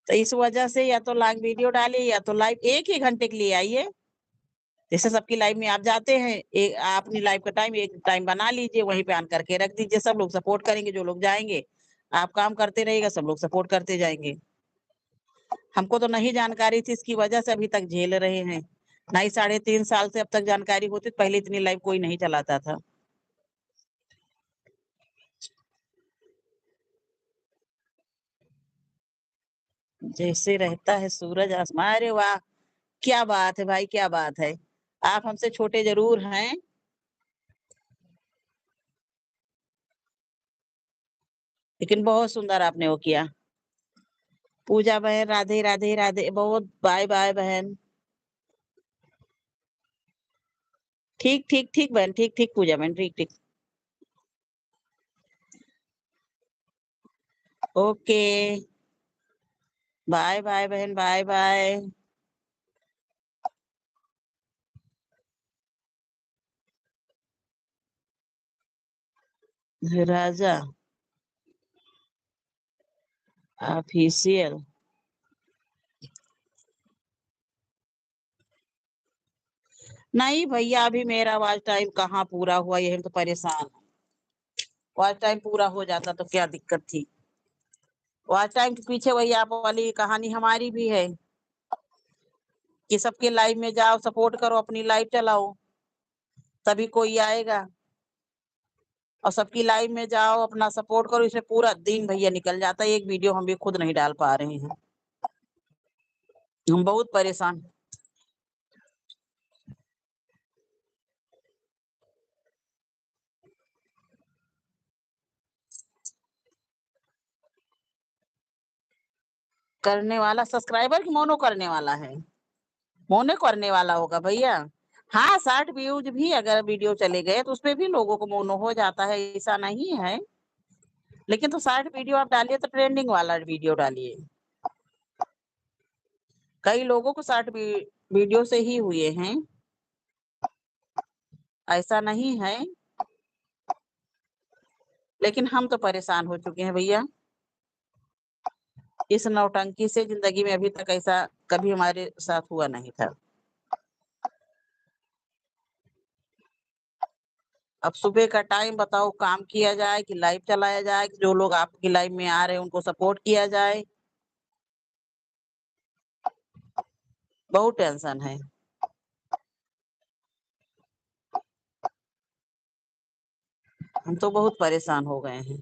तो इस वजह से या तो लॉन्ग वीडियो डालिए, या तो लाइव 1 ही घंटे के लिए आइए। जैसे सबकी लाइव में आप जाते हैं, एक आप अपनी लाइव का टाइम एक टाइम बना लीजिए, वहीं पे ऑन करके रख दीजिए। सब लोग सपोर्ट करेंगे, जो लोग जाएंगे, आप काम करते रहिएगा, सब लोग सपोर्ट करते जाएंगे। हमको तो नहीं जानकारी थी, इसकी वजह से अभी तक झेल रहे हैं। नहीं, 3.5 साल से अब तक जानकारी होती तो पहले इतनी लाइव कोई नहीं चलाता था। जैसे रहता है सूरज आसमान, अरे वाह, क्या बात है भाई, क्या बात है। आप हमसे छोटे जरूर हैं, लेकिन बहुत सुंदर आपने वो किया। पूजा बहन, राधे राधे राधे, बहुत बाय बाय बहन। ठीक ठीक ठीक बहन, ठीक ठीक पूजा बहन, ठीक ठीक। ओके, बाय बाय बहन, बाय बाय। राजा ऑफिशियल। नहीं भैया, अभी मेरा वॉच टाइम कहाँ पूरा हुआ, यही तो परेशान है। वॉच टाइम पूरा हो जाता तो क्या दिक्कत थी। वॉच टाइम के पीछे वही आप वाली कहानी हमारी भी है कि सबके लाइव में जाओ, सपोर्ट करो, अपनी लाइव चलाओ, तभी कोई आएगा। और सबकी लाइव में जाओ, अपना सपोर्ट करो, इसमें पूरा दिन भैया निकल जाता है। एक वीडियो हम भी खुद नहीं डाल पा रहे हैं। हम बहुत परेशान। करने वाला सब्सक्राइबर की मोनो करने वाला है। मोनो करने वाला होगा भैया। हाँ, 60 व्यूज भी अगर वीडियो चले गए तो उसपे भी लोगों को मोनो हो जाता है, ऐसा नहीं है। लेकिन तो 60 वीडियो आप डालिए तो ट्रेंडिंग वाला वीडियो डालिए। कई लोगों को 60 वीडियो से ही हुए हैं, ऐसा नहीं है। लेकिन हम तो परेशान हो चुके हैं भैया। इस नौटंकी से जिंदगी में अभी तक ऐसा कभी हमारे साथ हुआ नहीं था। अब सुबह का टाइम बताओ, काम किया जाए कि लाइव चलाया जाए, कि जो लोग आपकी लाइव में आ रहे हैं उनको सपोर्ट किया जाए। बहुत टेंशन है। हम तो बहुत परेशान हो गए हैं।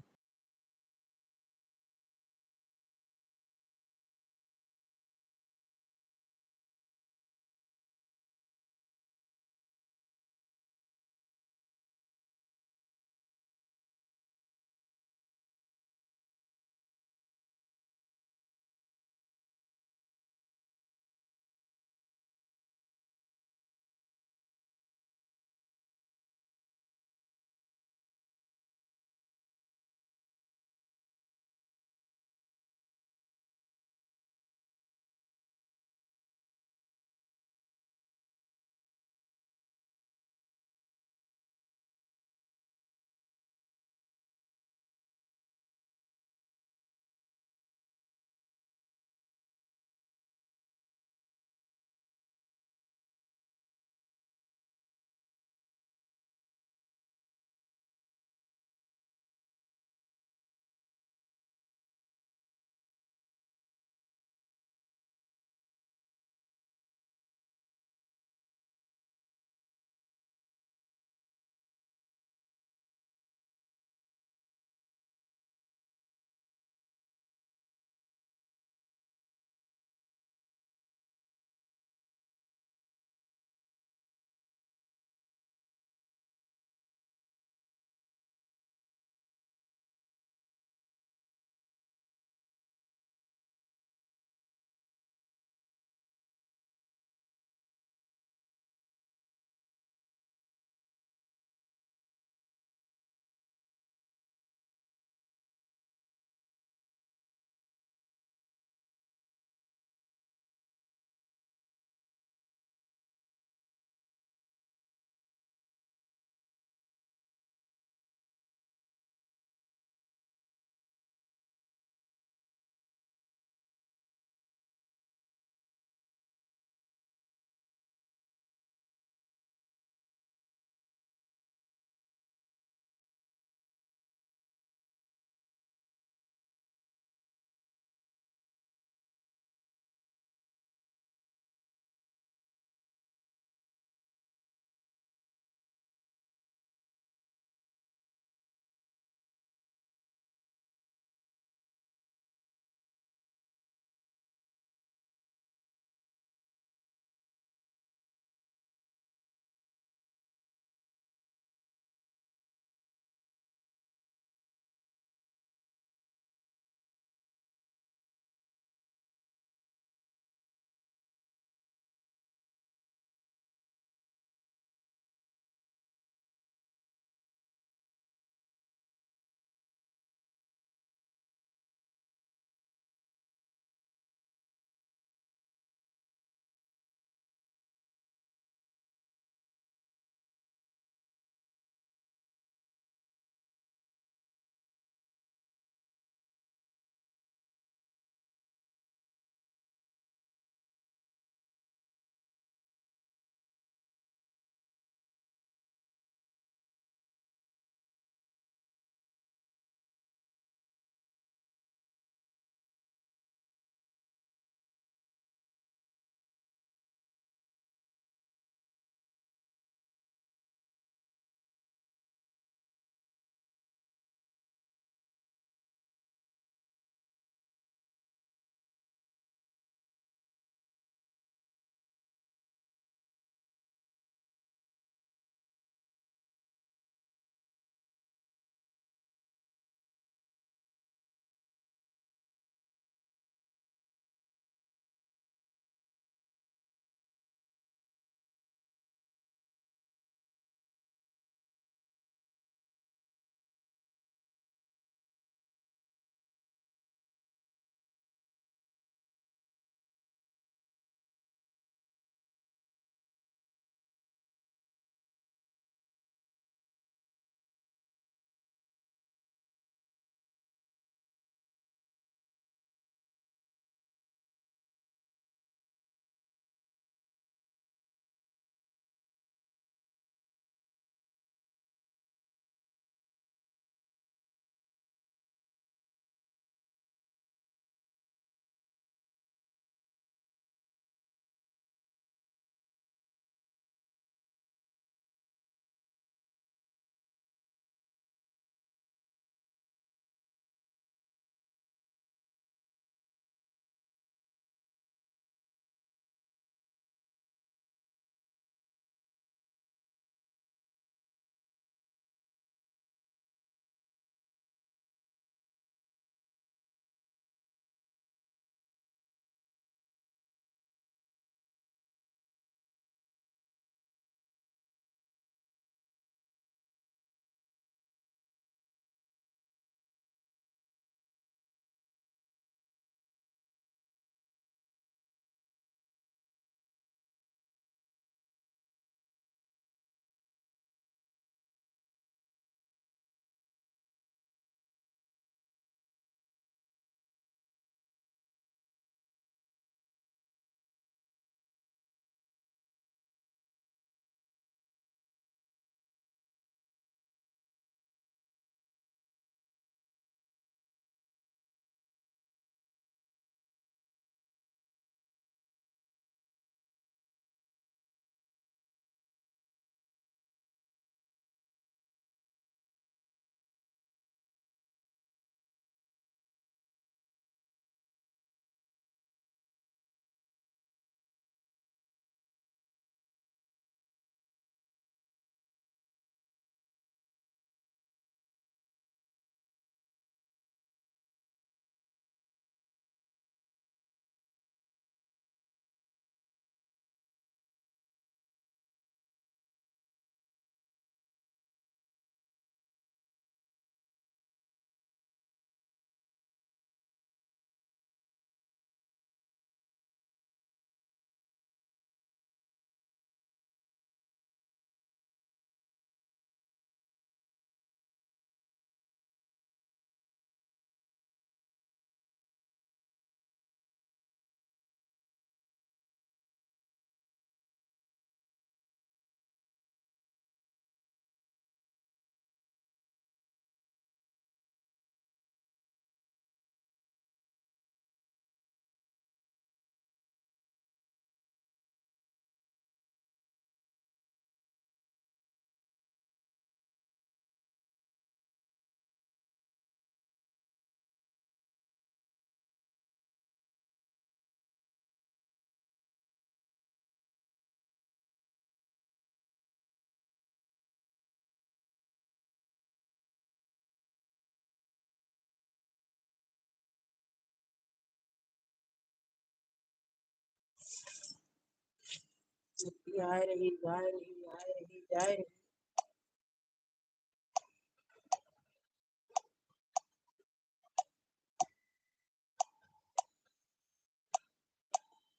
आ रही जा रही आ रही जा रही।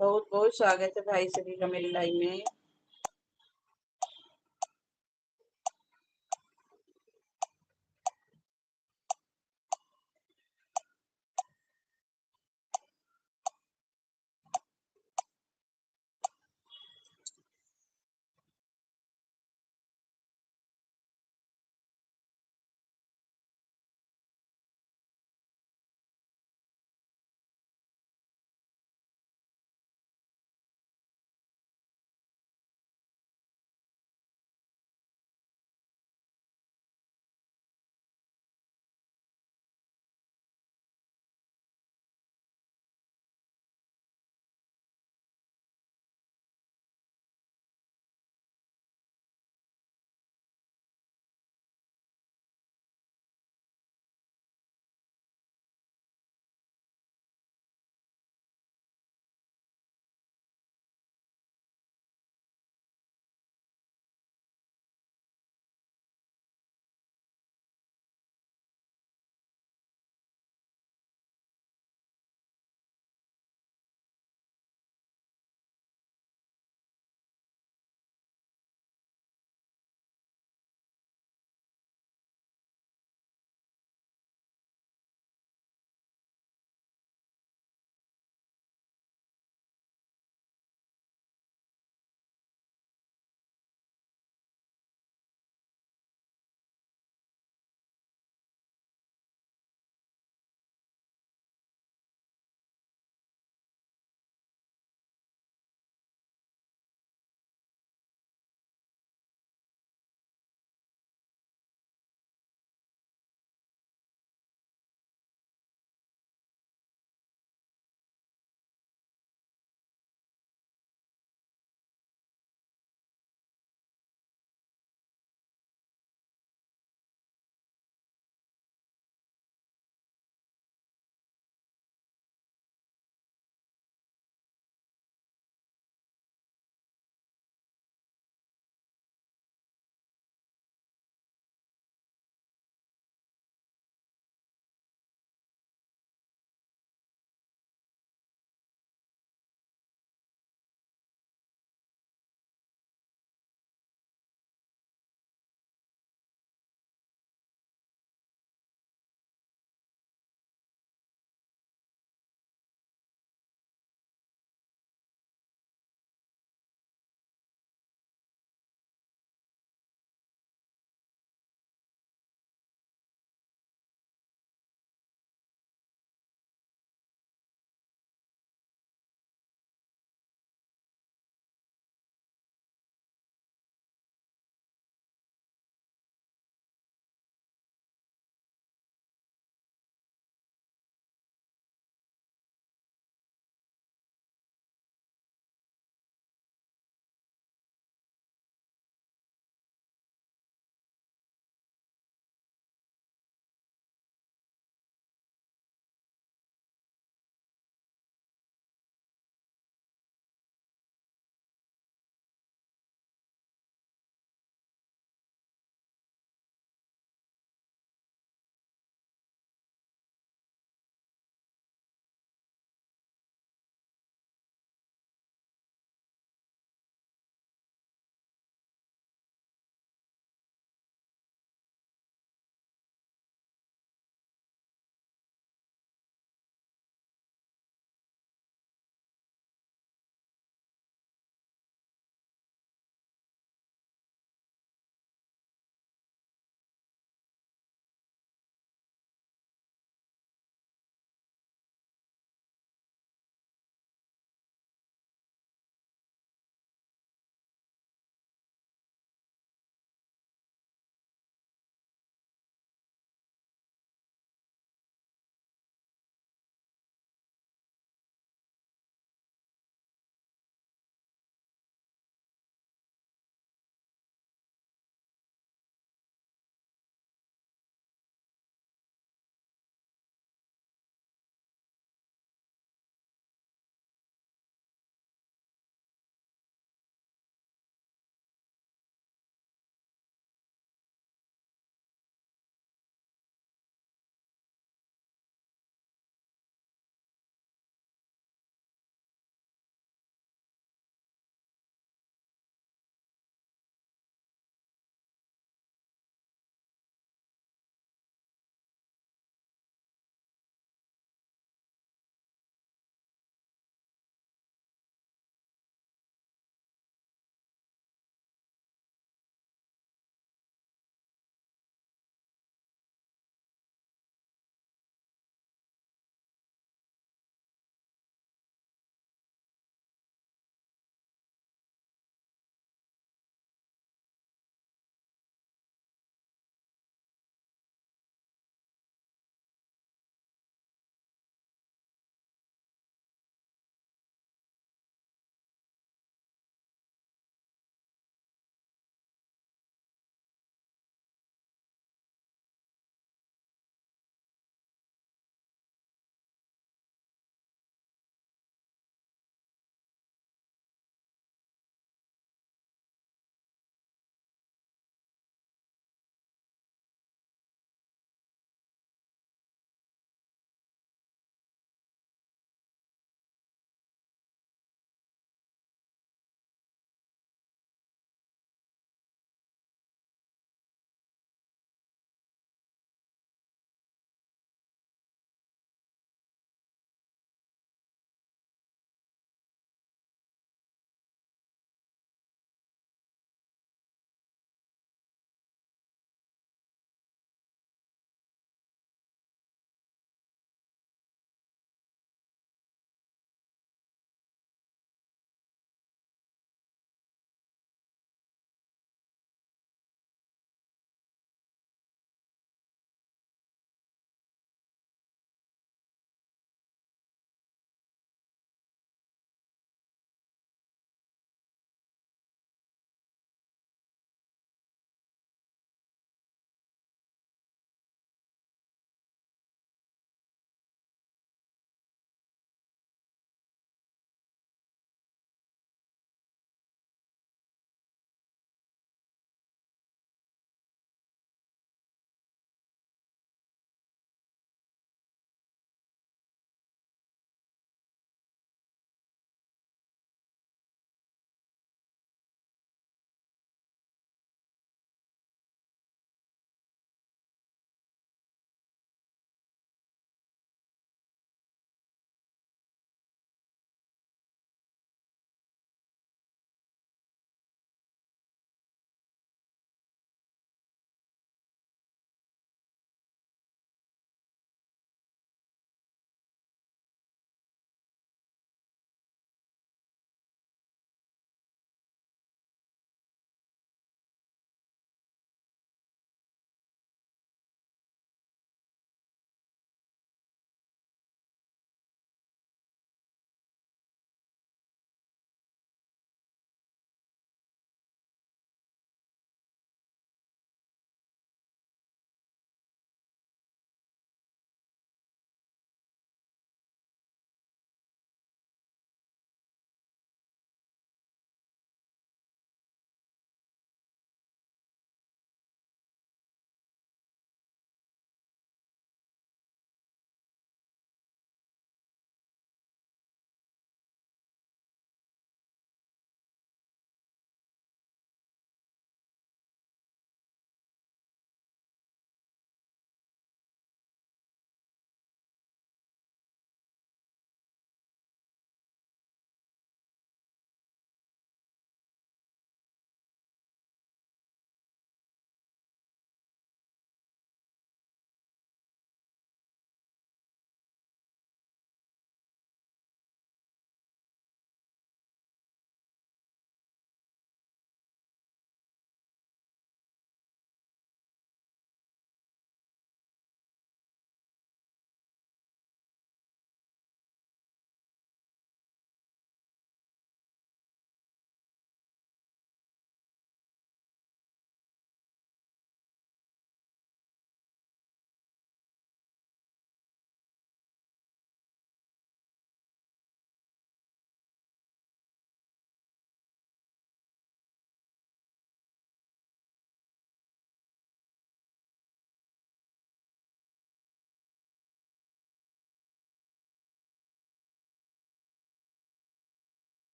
बहुत बहुत स्वागत है भाई सभी का मेरी लाइव में।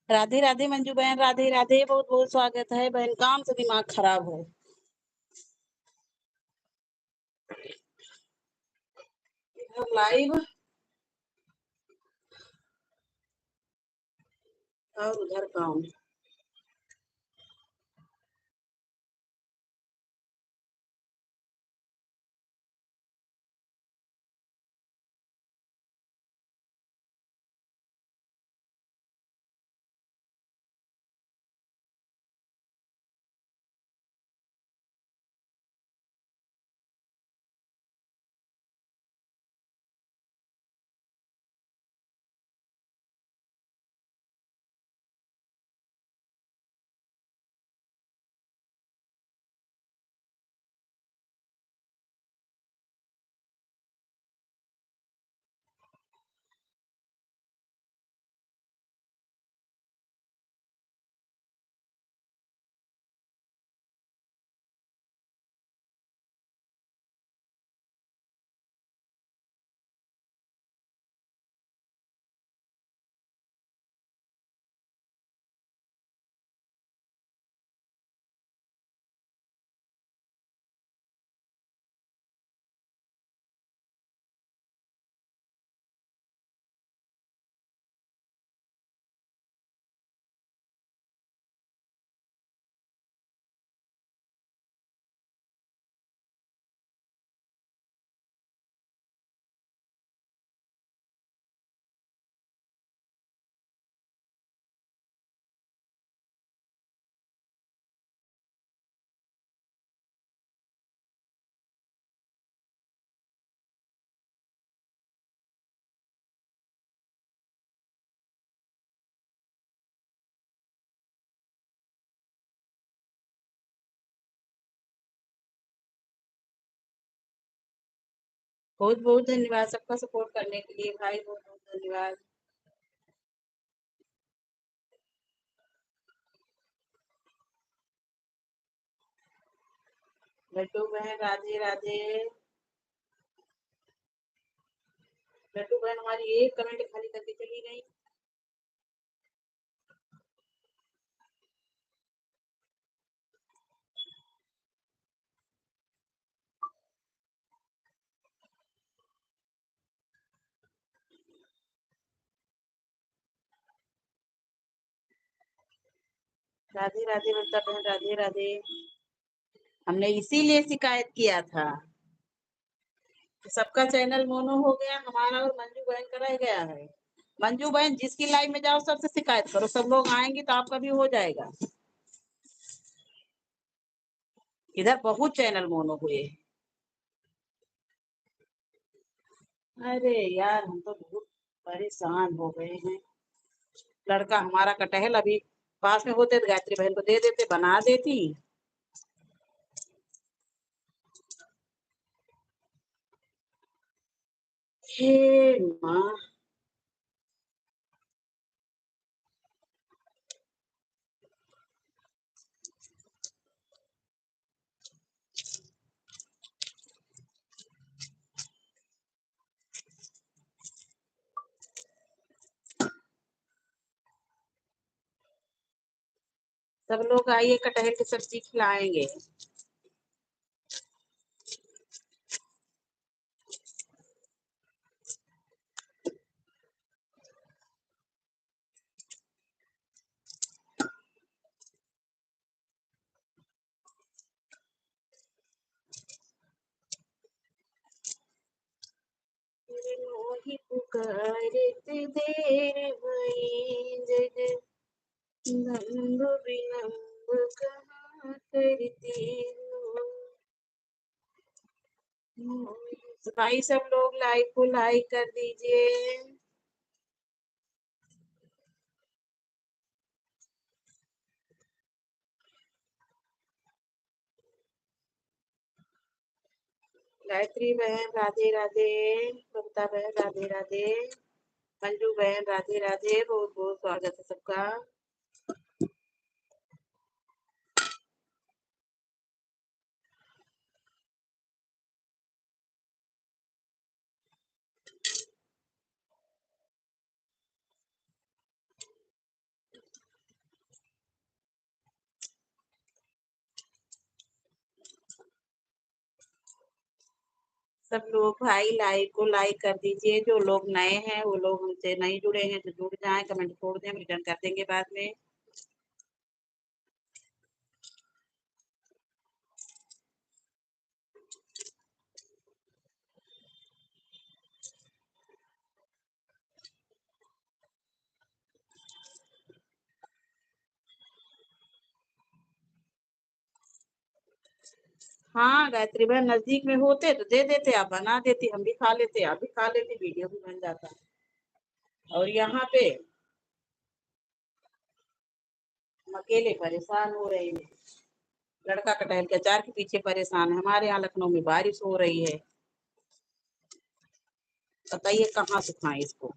राधे राधे मंजू बहन, राधे राधे, बहुत बहुत स्वागत है बहन। काम से दिमाग खराब है। इधर लाइव और उधर काम। बहुत बहुत धन्यवाद सबका सपोर्ट करने के लिए भाई, बहुत बहुत धन्यवाद। लड्डू बहन राधे राधे। लड्डू बहन हमारी एक कमेंट खाली करके चली गई। राधे राधे ममता बहन, राधे राधे। हमने इसीलिए शिकायत किया था कि सबका चैनल मोनो हो गया, हमारा और मंजू बहन का रह गया है। मंजू बहन जिसकी लाइव में जाओ सबसे शिकायत करो, सब लोग आएंगे तो आपका भी हो जाएगा। इधर बहुत चैनल मोनो हुए। अरे यार हम तो बहुत परेशान हो गए हैं। लड़का हमारा कटहल अभी पास में होते तो गायत्री बहन को दे देते, बना देती। हे माँ, सब लोग आइए कटहल की सब्जी खिलाएंगे। मोहि पुकारते देर भई, जग नंद विलंब कहाँ करती हो। भाई सब लोग लाइक को लाइक कर दीजिए। गायत्री बहन राधे राधे, ममता बहन राधे राधे, मंजू बहन राधे राधे, बहुत बहुत स्वागत है सबका। सब लोग भाई लाइव को लाइक कर दीजिए। जो लोग नए हैं वो लोग हमसे नहीं जुड़े हैं तो जुड़ जाएं, कमेंट छोड़ दें, हम रिटर्न कर देंगे बाद में। हाँ गायत्री बहन, नजदीक में होते तो दे देते, आप बना देती, हम भी खा लेते, आप भी खा लेते, वीडियो भी बन जाता। और यहाँ पे हम अकेले परेशान हो रहे हैं। लड़का कटहल के अचार के पीछे परेशान है। हमारे यहाँ लखनऊ में बारिश हो रही है, बताइए कहाँ सुखाएं इसको।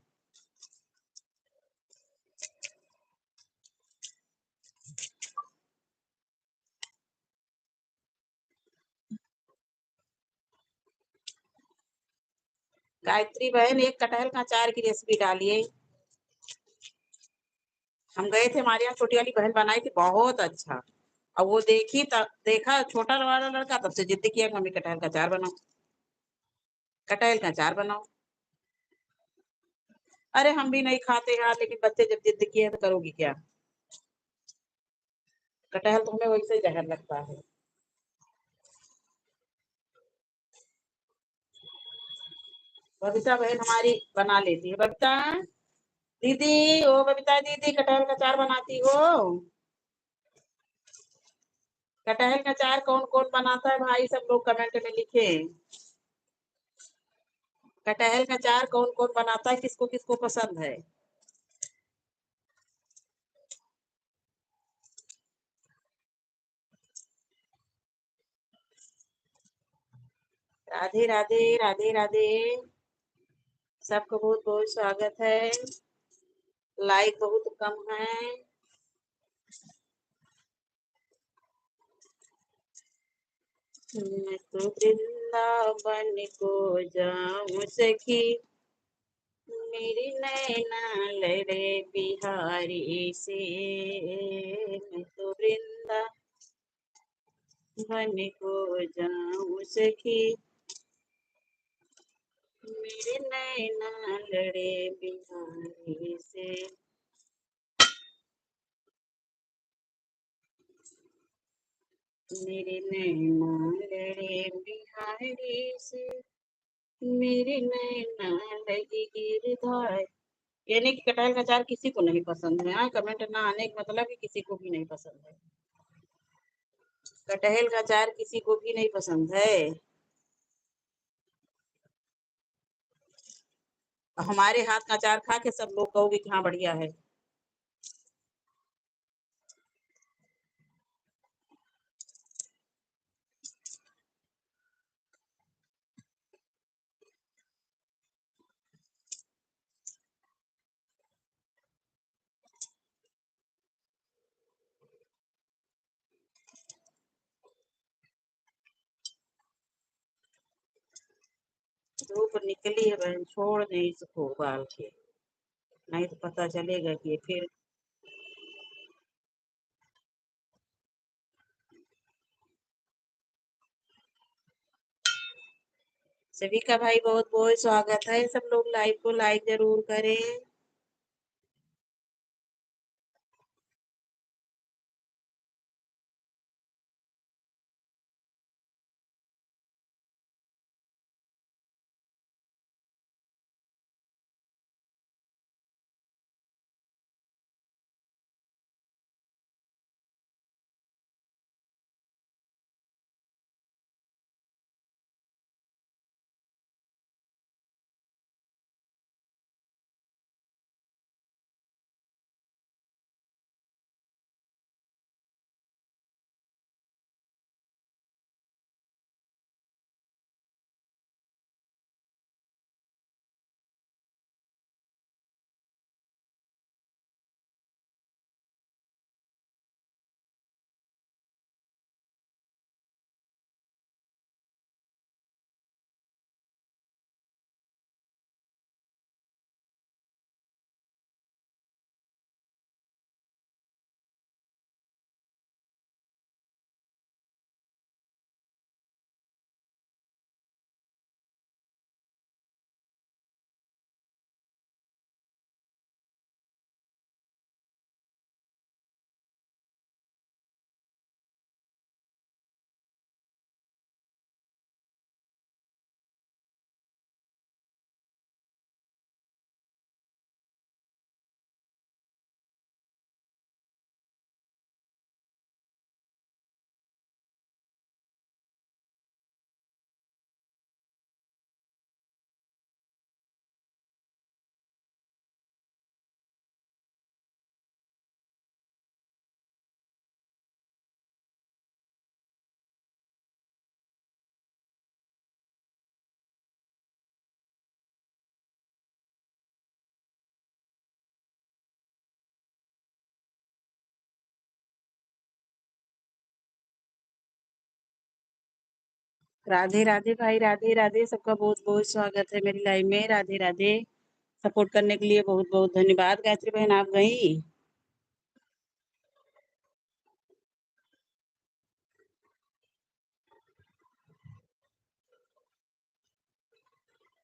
गायत्री बहन, एक कटहल का अचार की रेसिपी डालिए। हम गए थे, हमारे यहाँ छोटी वाली बहन बनाई थी, बहुत अच्छा। और वो देखा छोटा वाला लड़का, तब से जिद किया कि मम्मी कटहल का अचार बनाओ, कटहल का अचार बनाओ। अरे हम भी नहीं खाते यार, लेकिन बच्चे जब जिद किए तो करोगी क्या। कटहल तो हमें वैसे जहर लगता है। बबीता बहन हमारी बना लेती है। बबीता दीदी, ओ बबीता दीदी, कटहल का अचार बनाती हो? कटहल का अचार कौन कौन बनाता है भाई, सब लोग कमेंट में लिखे। कटहल का अचार कौन कौन बनाता है, किसको किसको पसंद है? राधे राधे, राधे राधे। सबको बहुत बहुत स्वागत है। लाइक बहुत कम है। मैं तो वृंदावन को जाऊं सखी, मेरी नैना लड़े बिहारी से। मैं तो वृंदावन को जाऊं सखी, मेरे नैना लड़े बिहारी से। मेरे नैना लड़े बिहारी से, मेरे नैना लगी गिरधार। यानी कि कटहल का अचार किसी को नहीं पसंद है। हाँ, कमेंट ना आने का मतलब कि किसी को भी नहीं पसंद है। कटहल का अचार किसी को भी नहीं पसंद है। हमारे हाथ का अचार खा के सब लोग कहोगे कि हाँ बढ़िया है। धूप निकली है बहन, छोड़ दे इसको उबाल के, नहीं तो पता चलेगा कि ये फिर। सभी का भाई बहुत बहुत स्वागत है। सब लोग लाइव को लाइक जरूर करें। राधे राधे भाई, राधे राधे। सबका बहुत बहुत स्वागत है मेरी लाइव में। राधे राधे। सपोर्ट करने के लिए बहुत बहुत धन्यवाद। गायत्री बहन आप गई?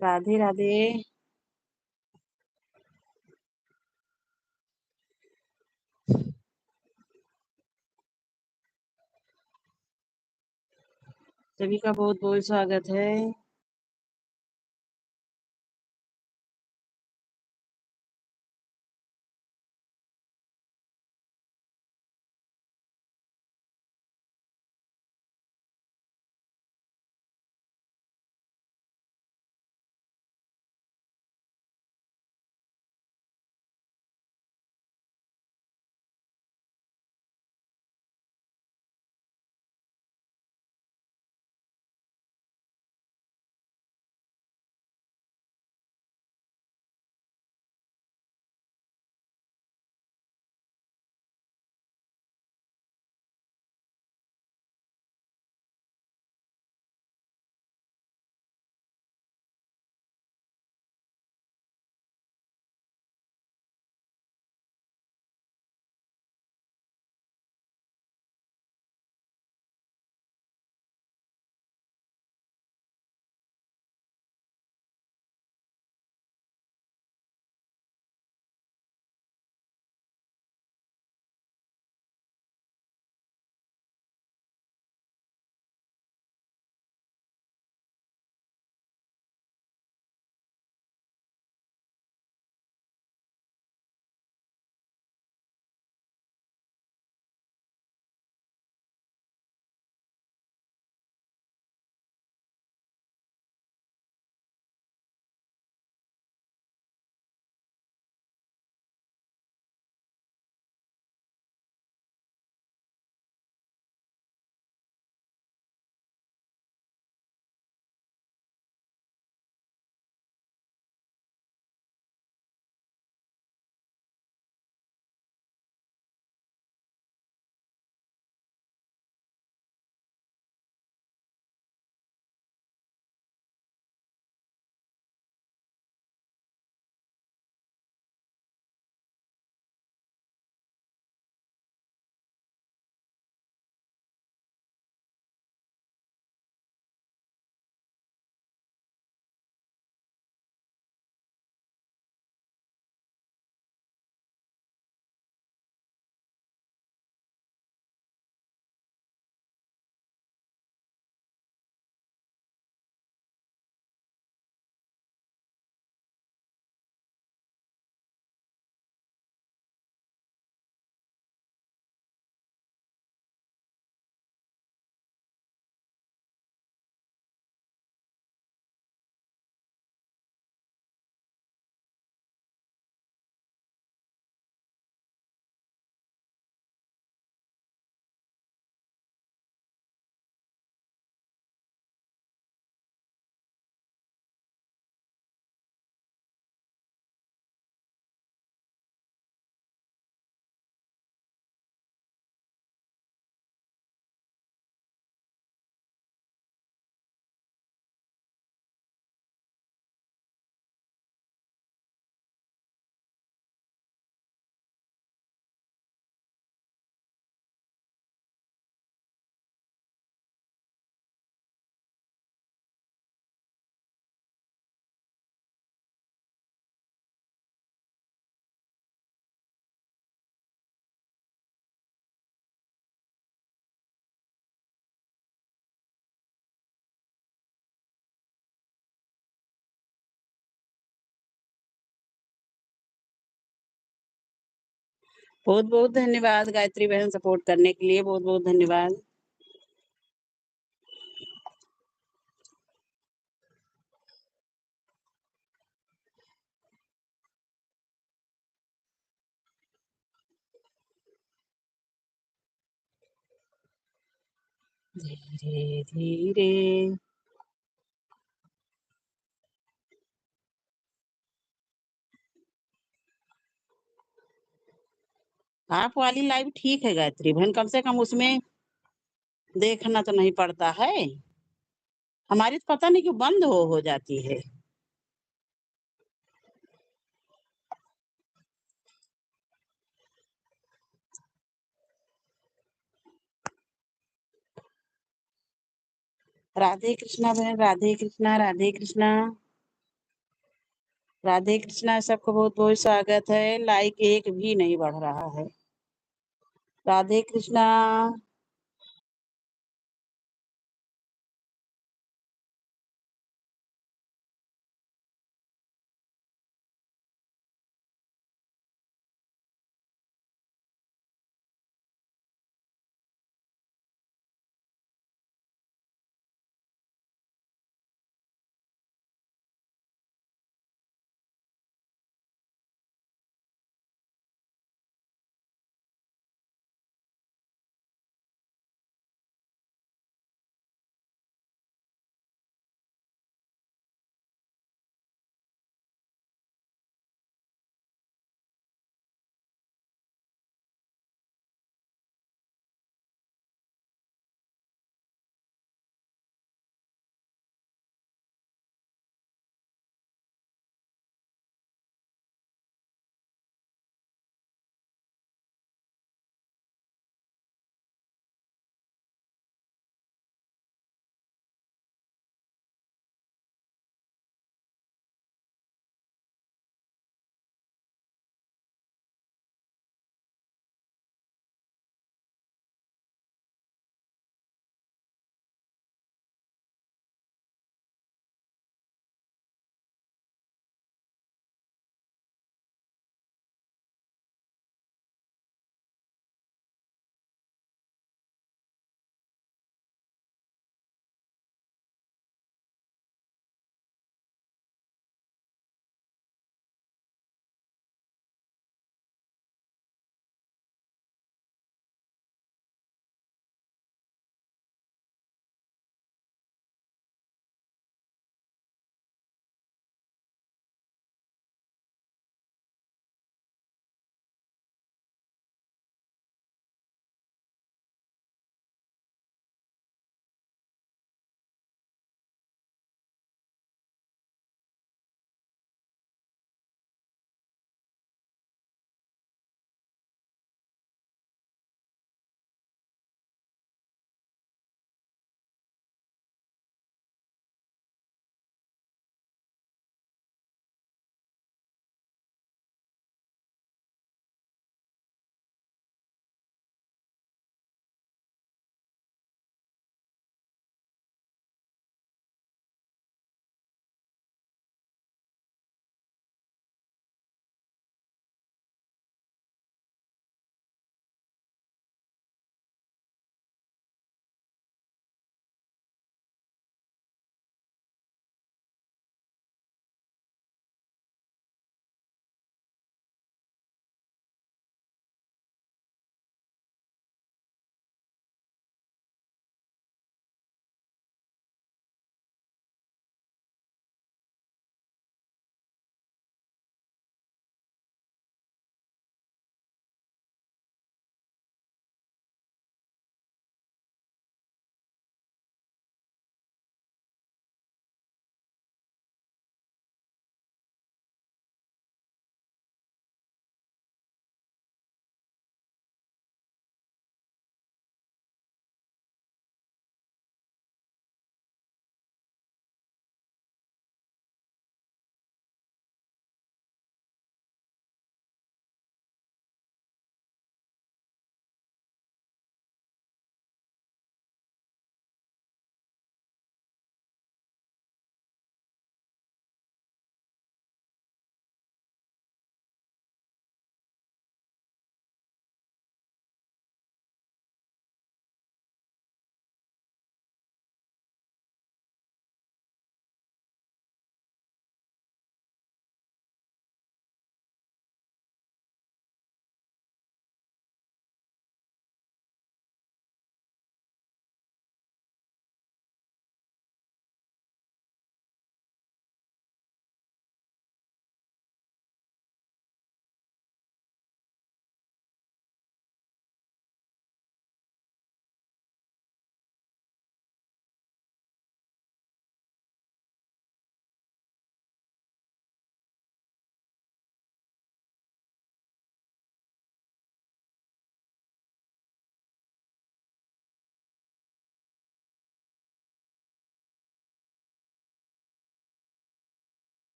राधे राधे। सभी का बहुत बहुत स्वागत है। बहुत बहुत धन्यवाद गायत्री बहन, सपोर्ट करने के लिए बहुत बहुत धन्यवाद। धीरे धीरे। आप वाली लाइव ठीक है गायत्री बहन, कम से कम उसमें देखना तो नहीं पड़ता है। हमारी तो पता नहीं क्यों बंद हो जाती है। राधे कृष्णा बहन, राधे कृष्णा, राधे कृष्णा, राधे कृष्णा। सबको बहुत बहुत स्वागत है। लाइक एक भी नहीं बढ़ रहा है। राधे कृष्णा।